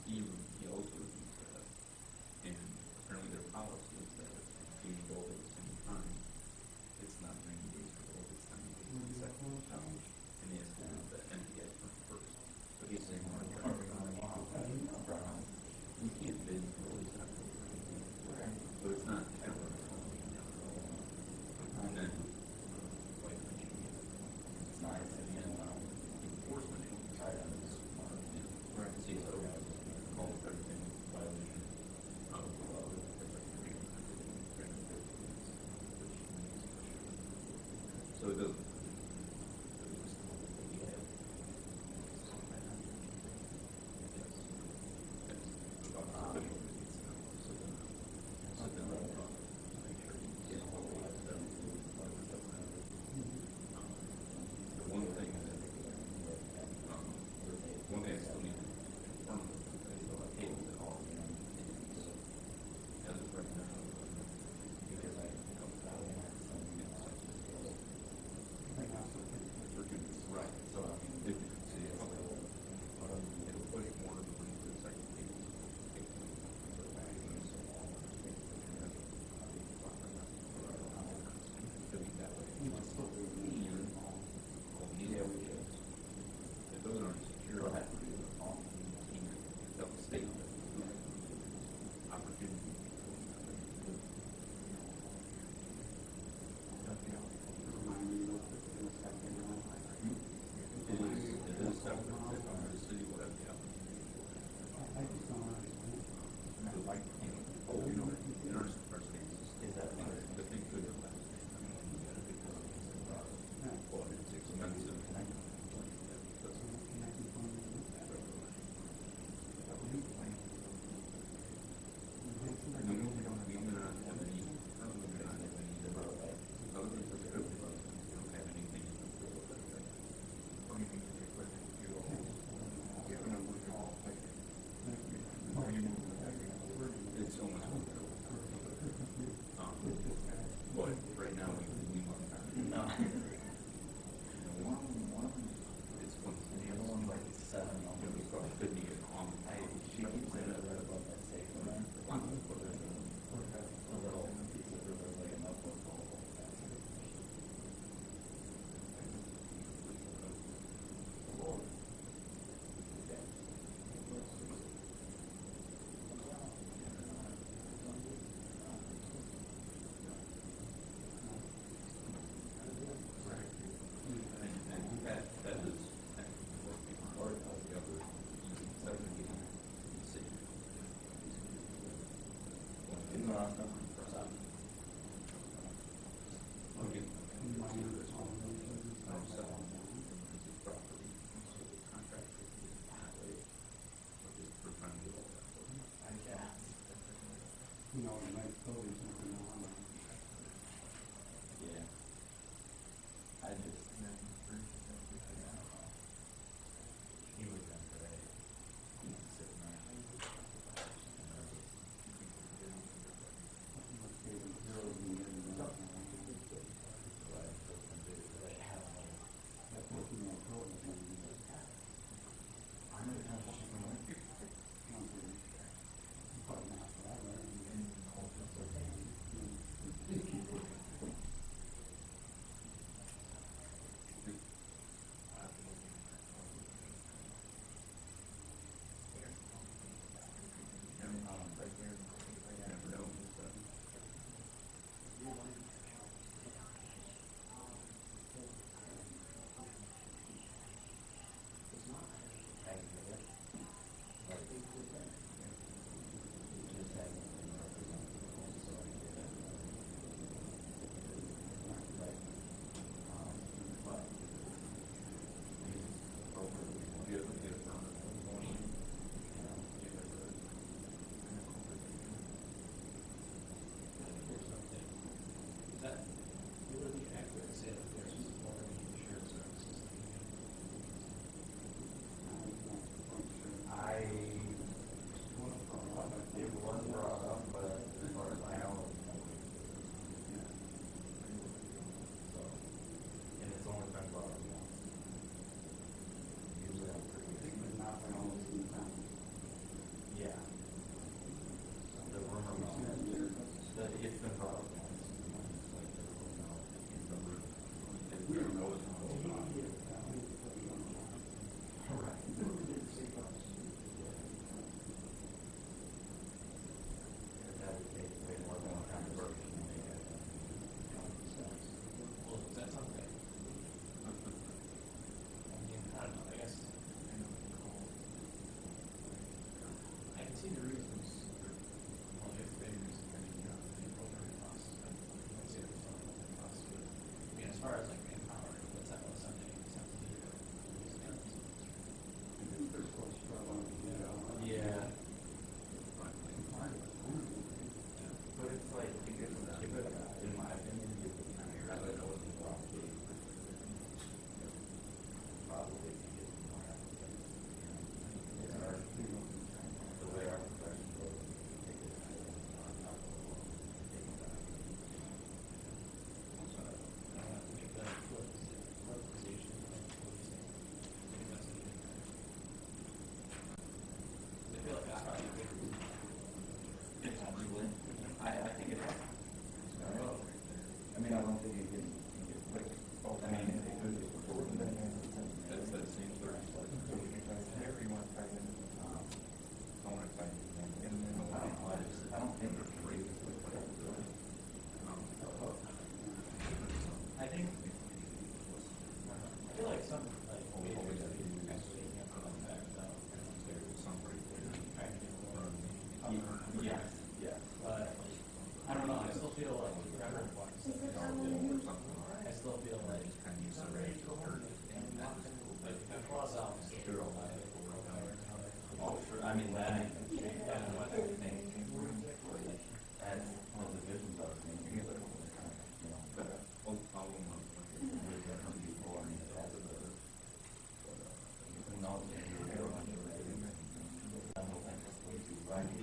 You But right now, we no. It's one. The other one, like, it's 7. Could be a common. She keeps it right above that safe. A little piece of river, like a notebook.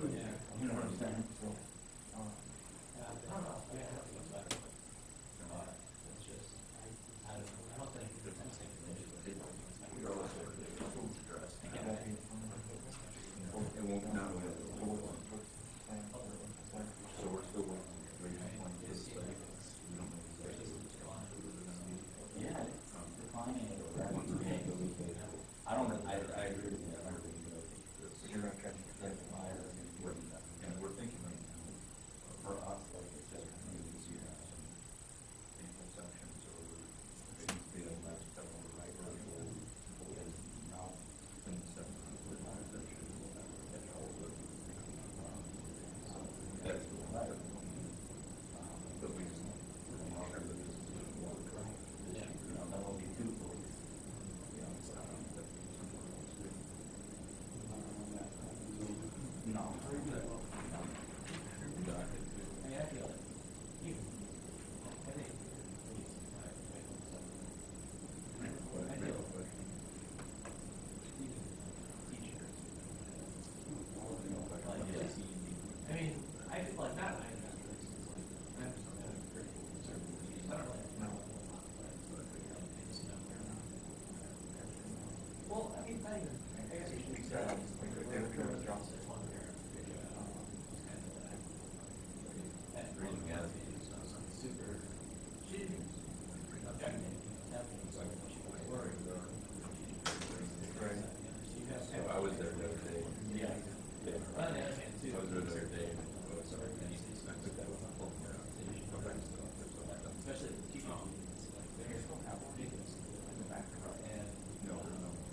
Yeah. You know what I'm saying? So, I don't know, I mean, I don't think it's better. It's just, I don't know, I don't think there's anything to do with it. we are also addressed. Again, It won't not only have the whole one. So we're still waiting. We don't know exactly what's going on. Yeah, declining it or I don't know, I agree with you. I don't think So you're not trying to protect the buyer, and we're thinking right now, for us, like, it's just maybe it's your house and sections or maybe they don't have to tell them the right or now, in the section. That's the one. But we just, we're sure that this is going to work. yeah. that will be two police. Yeah, it's not, that No. I mean, I feel like, you, I think, I feel I mean, I feel like not my investors, it's like, I'm just not very conservative. I don't really know a lot, but I just know they're not. Well, I mean, I guess you should be sad. It's one there. That really is something super, she didn't objective, definitely, so she was worried. So I was there the other day. Yeah. Yeah. But on the other hand, too, I was there the other day. Sorry, I used to expect that was a whole conversation. Especially the teaching meetings, like, they're ridiculous in the background. And No.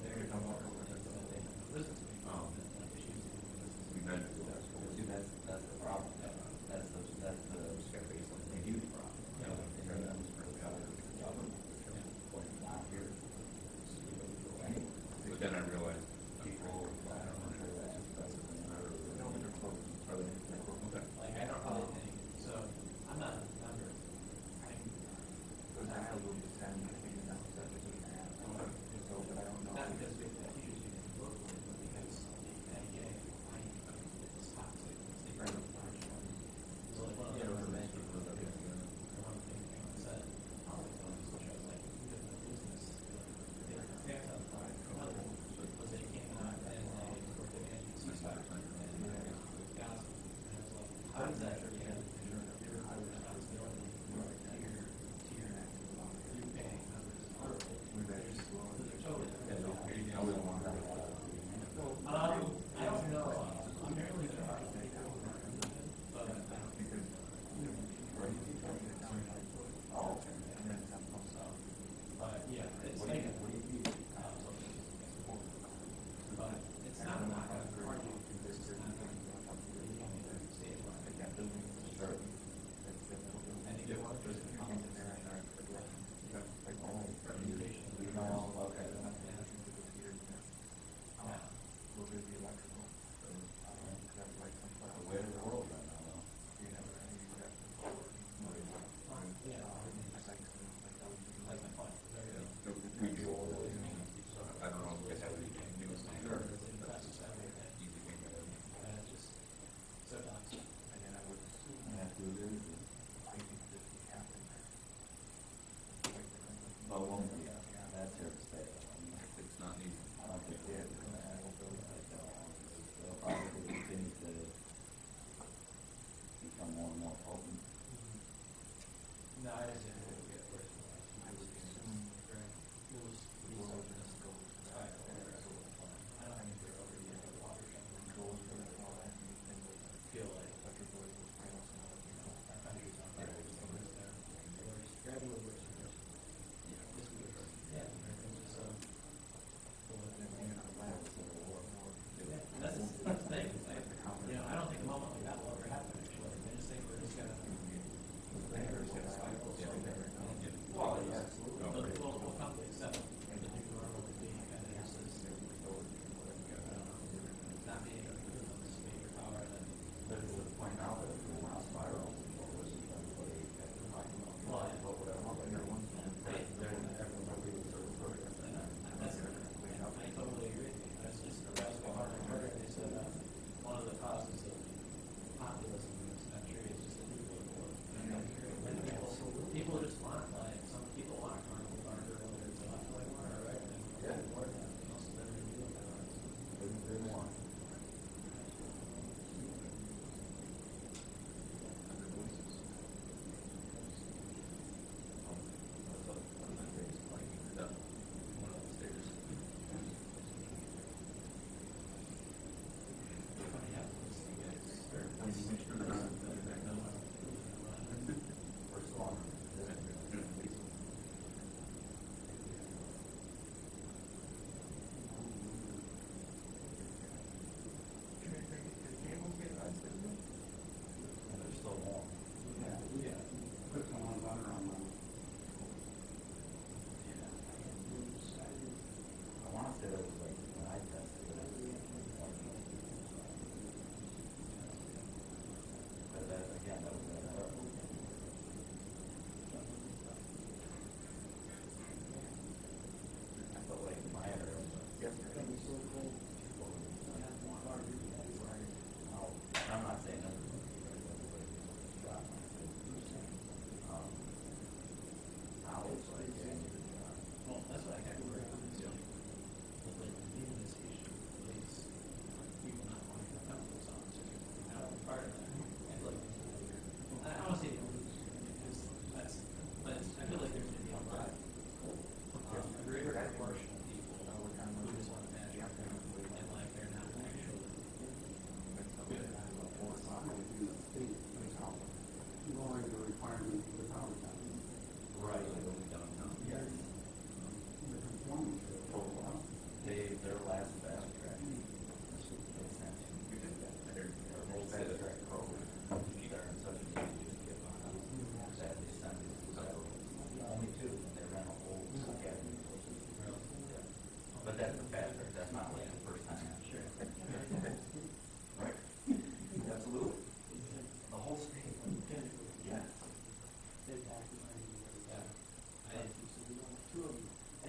they're talking about that they have listen to me. Like, issues. We measured the last school. See, that's the problem. That's the huge problem. Yeah. That was for the government. But not here. But then I realized People, I don't know, that's Are they? Okay. Like, I don't really think, so, I'm not a member. Not because we have teachers you can work with, but because the NEA, it's toxic, it's the right large one. So like one of the one of the things they said, which I was like, you have no business. They have to apply for another one, was they came out and they were the NEC side, and gospel. And I was like, how does that work? You're responsibility, you're paying numbers. They're totally. I was wondering. I don't know. I'm barely there. But I don't think it's. But yeah, it's like. But it's not a lot of argue. This is not going to stage one.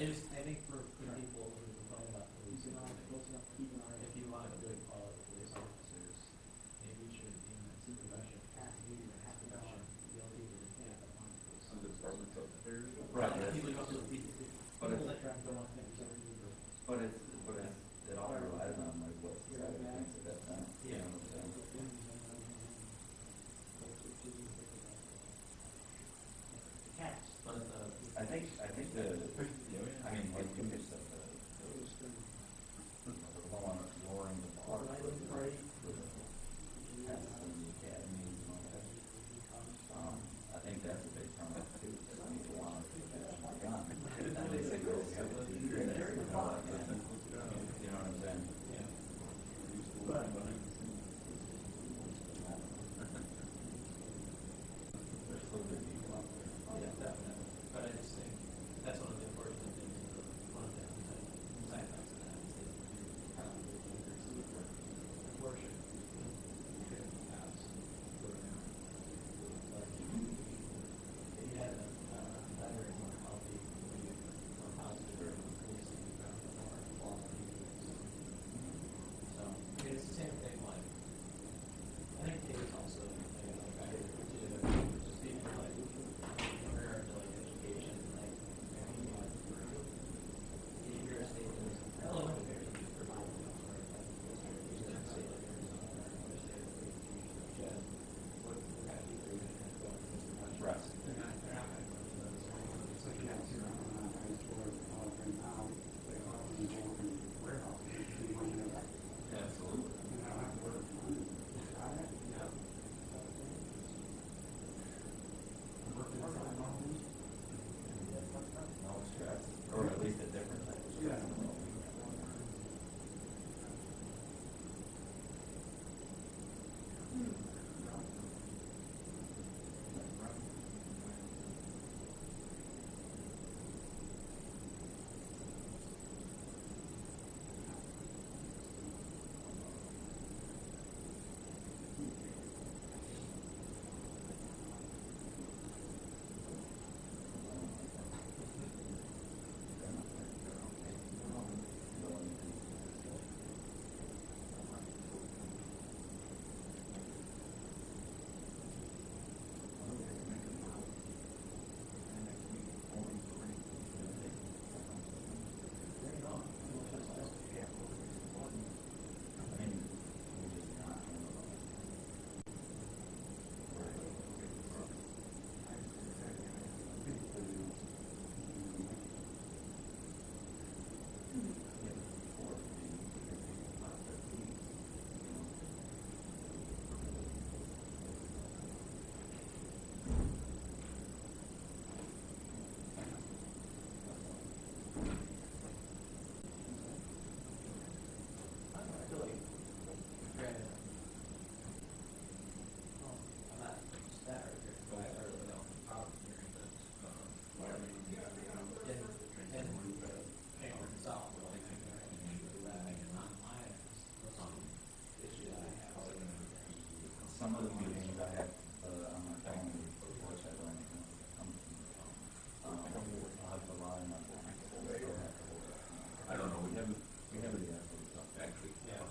I think for people who complain about police, if you want a good quality police officers, maybe you should be in that supervision. Right. People you also people But it's- that try to go on things that are either. But it all relies on like what society thinks at that time. You know what I'm saying? But I think I mean, like you just said, the law on lowering the bar for the tests and the academy and all that. I think that's a big turnoff too, because people want to get that gun. And they say, well, you have to be here, there, you know what I'm saying? There's still good people out there. yeah, definitely. But I just think that's one of the unfortunate things. One of the side effects of that is that worship. If you had a better and more healthy, more positive, policing, more quality. So it's the same thing. Like I think Dave's also like I heard too, just being like in regard to like education, like I mean, if you're a state that is elementary, for what kind of people are going to go into this much? Right. They're not going to go into those. It's like you have to run on high school right now, they all involved in warehouse, they want to know that. Absolutely. You know, I work on it. Yeah. Working hard on all these. No stress, or at least a different type of stress. I feel like, granted, I'm not just that right here, but I really don't have a problem hearing that, whatever you got, and Chamber itself, like, I can have an issue with that, I cannot mind issue that I have. Some of the meetings I have on my phone, which I don't even come from. I'll have to lie on my phone. I don't know, we haven't actually. Yeah.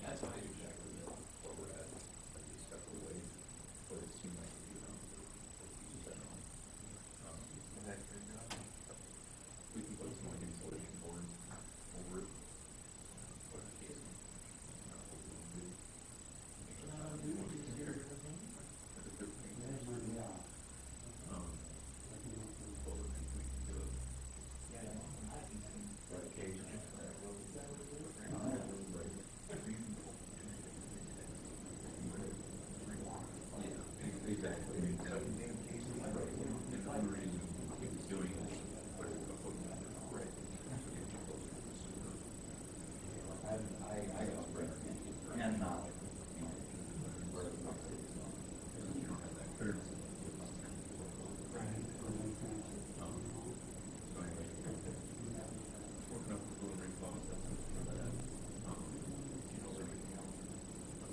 That's why I do check with what we're at, like these couple of ways, but it seemed like we can put some like insulation boards over it. But I can't. Exactly. I mean, another reason he's doing it is put a foot in that. Right. I got a break. And now. You don't have that clearance. So anyway, working up the preliminary thoughts, that's for that. He knows everything else. But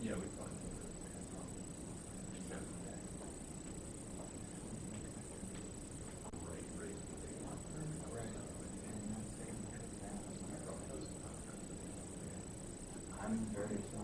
Yeah, we probably. I'm very sorry.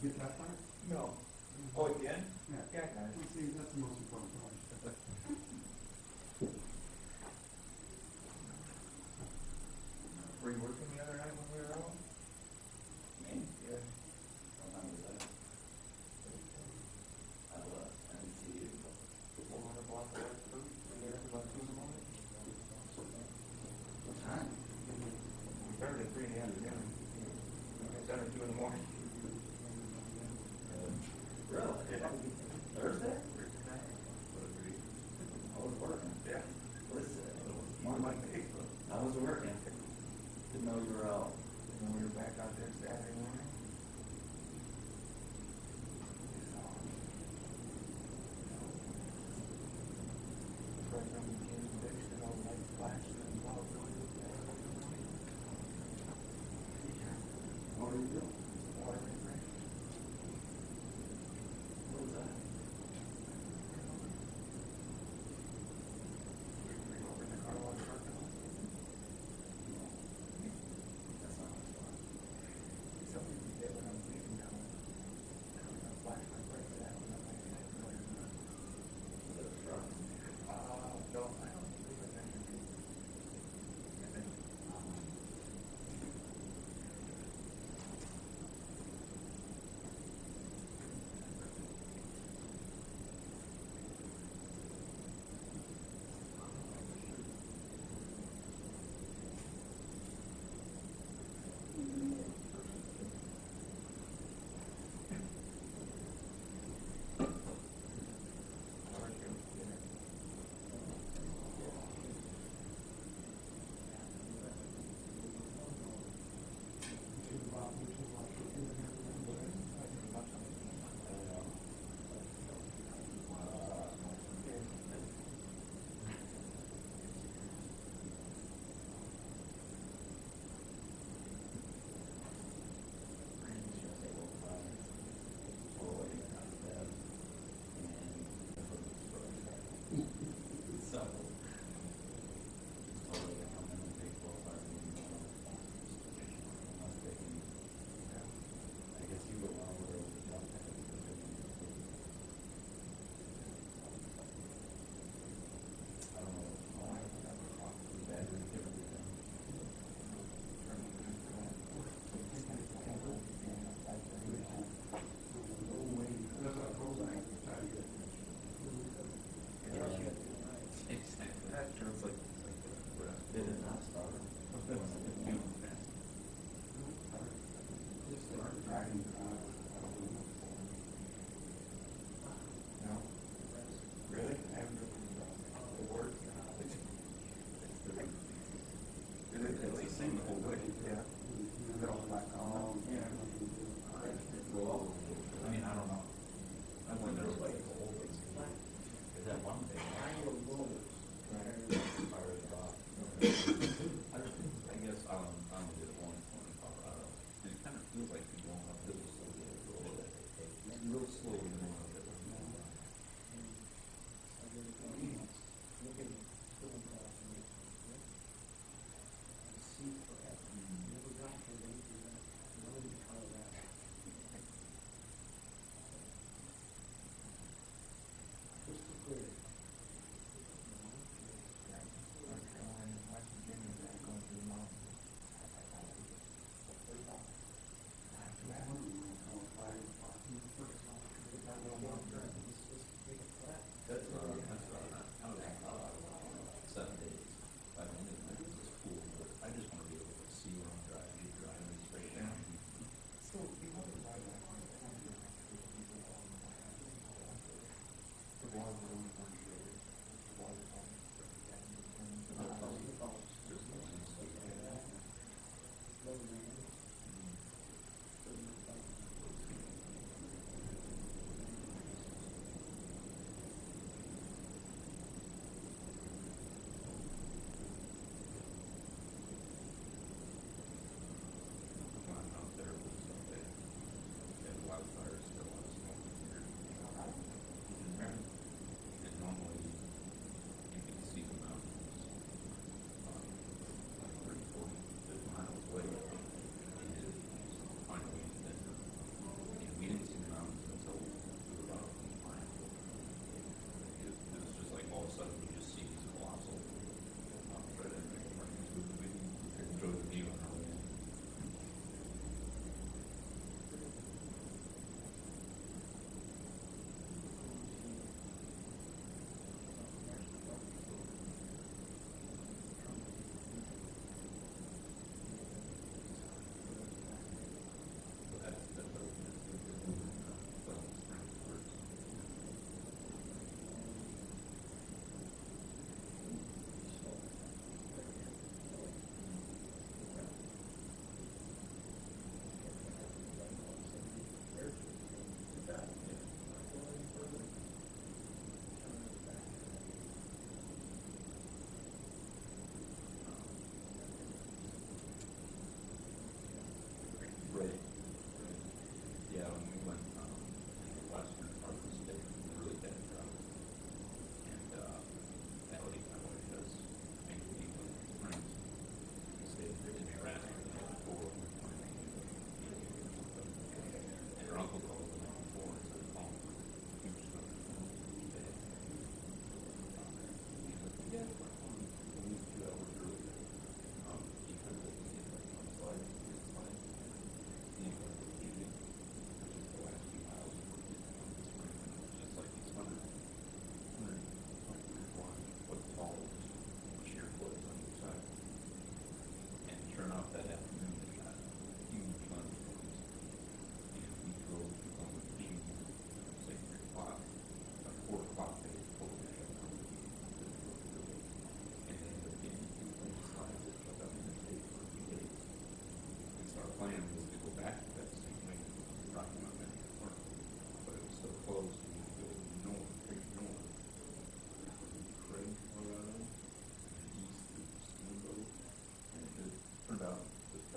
Get that far? No. Oh, again? Yeah. Yeah, guys. See, that's the most important part. Were you working the other night when we were out? Me? Yeah. What time was that? I didn't see you. 400 block of that fruit. We were there about 2 in the morning. What time? We started at 3 in the afternoon. I got done at 2 in the morning. Really? Yeah. Thursday? Thursday night. I was working. Yeah. Listen, On my Facebook. I was working. Didn't know you were out. And then we were back out there Saturday morning. Right from the James Dixon, all the lights flashed and all the really good day. What are you doing? Water refresh. What was that? We go over in the car wash parking lot. That's not much fun. Something we did when I was leaving down. I flashed my brakes out and I'm like, no, you're not. Was it a truck? No, I don't believe it actually.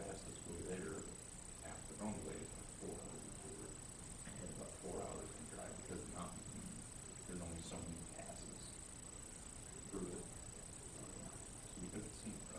fastest way there, half the wrong way is like 4 hours. It's about 4 hours to drive because of the mountain. There's only so many passes through it. So you could have seen it.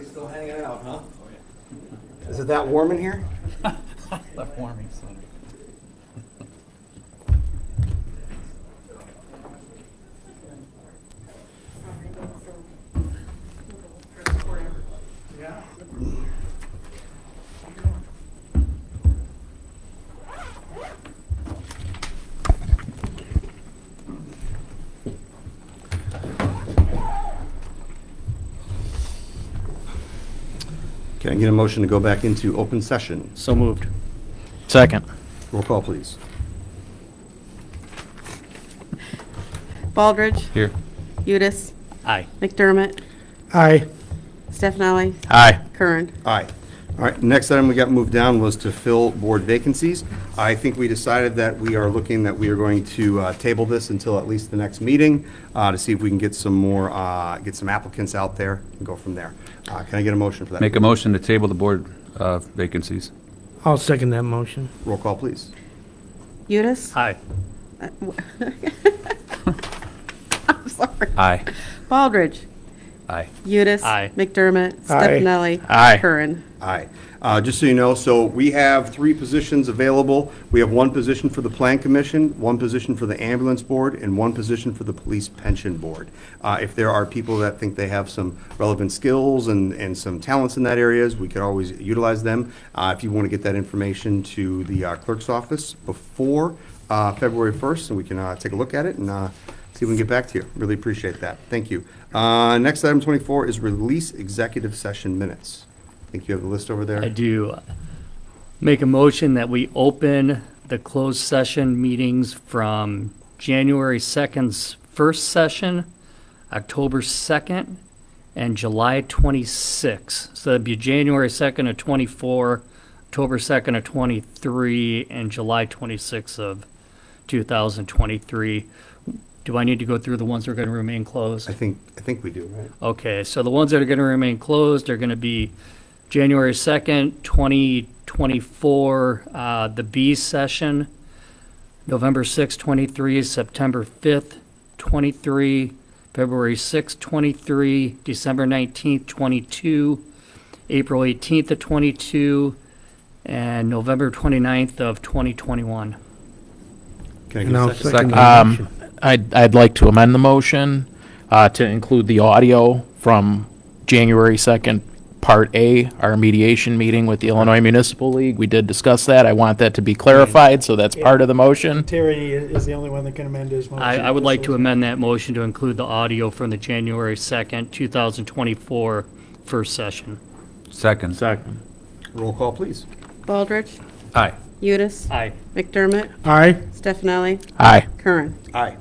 still hanging out, huh? Is it that warm in here? Left warming center. Can I get a motion to go back into open session? So moved. Second. Roll call, please. Baldridge, Here. Udis, Aye. McDermott, Aye. Stefani, Aye. Curran. Aye. All right, next item we got moved down was to fill board vacancies. I think we decided that we are going to table this until at least the next meeting to see if we can get some more, get some applicants out there and go from there. Can I get a motion for that? Make a motion to table the board vacancies. I'll second that motion. Roll call, please. Udis? Aye. I'm sorry. Aye. Baldridge, Aye. Udis. Aye. McDermott, Aye. Stefani. Aye. Curran. Aye. Just so you know, so we have 3 positions available. We have 1 position for the Plan Commission, 1 position for the Ambulance Board, and 1 position for the Police Pension Board. If there are people that think they have some relevant skills and some talents in that areas, we could always utilize them. If you want to get that information to the clerk's office before February 1st, and we can take a look at it and see if we can get back to you. Really appreciate that. Thank you. Next, item 24 is release executive session minutes. I think you have the list over there. I do. Make a motion that we open the closed session meetings from January 2nd's first session, October 2nd, and July 26th. So that'd be January 2nd of 24, October 2nd of 23, and July 26th of 2023. Do I need to go through the ones that are going to remain closed? I think we do, right? Okay, so the ones that are going to remain closed are going to be January 2nd, 2024, the B session, November 6th, 23, September 5th, 23, February 6th, 23, December 19th, 22, April 18th of 22, and November 29th of 2021. Can I And get I'll a second? second the motion. I'd like to amend the motion to include the audio from January 2nd, Part A, our mediation meeting with the Illinois Municipal League. We did discuss that. I want that to be clarified, so that's part of the motion. Terry is the only one that can amend his motion. I would like to amend that motion to include the audio from the January 2nd, 2024 first session. Second. Second. Roll call, please. Baldridge, Aye. Udis. Aye. McDermott, Aye. Stefani, Aye. Curran. Aye.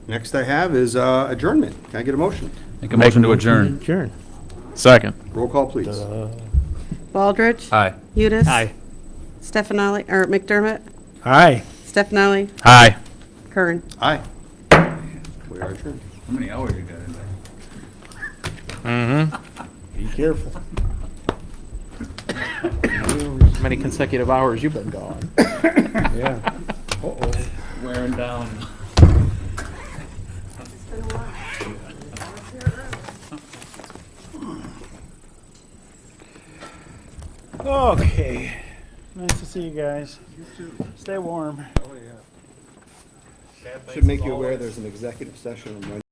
Next I have is adjournment. Can I get a motion? Make a motion to adjourn. Adjourn. Second. Roll call, please. Baldridge. Aye. Udis. Aye. Stefani, or McDermott, Aye. Stefani, Aye. Curran. Aye. We are adjourned. How many hours you got in there? Be careful. How many consecutive hours you've been gone? Yeah. Uh-oh. Wearing down. Okay. Nice to see you guys. You too. Stay warm. Should make you aware there's an executive session on Wednesday.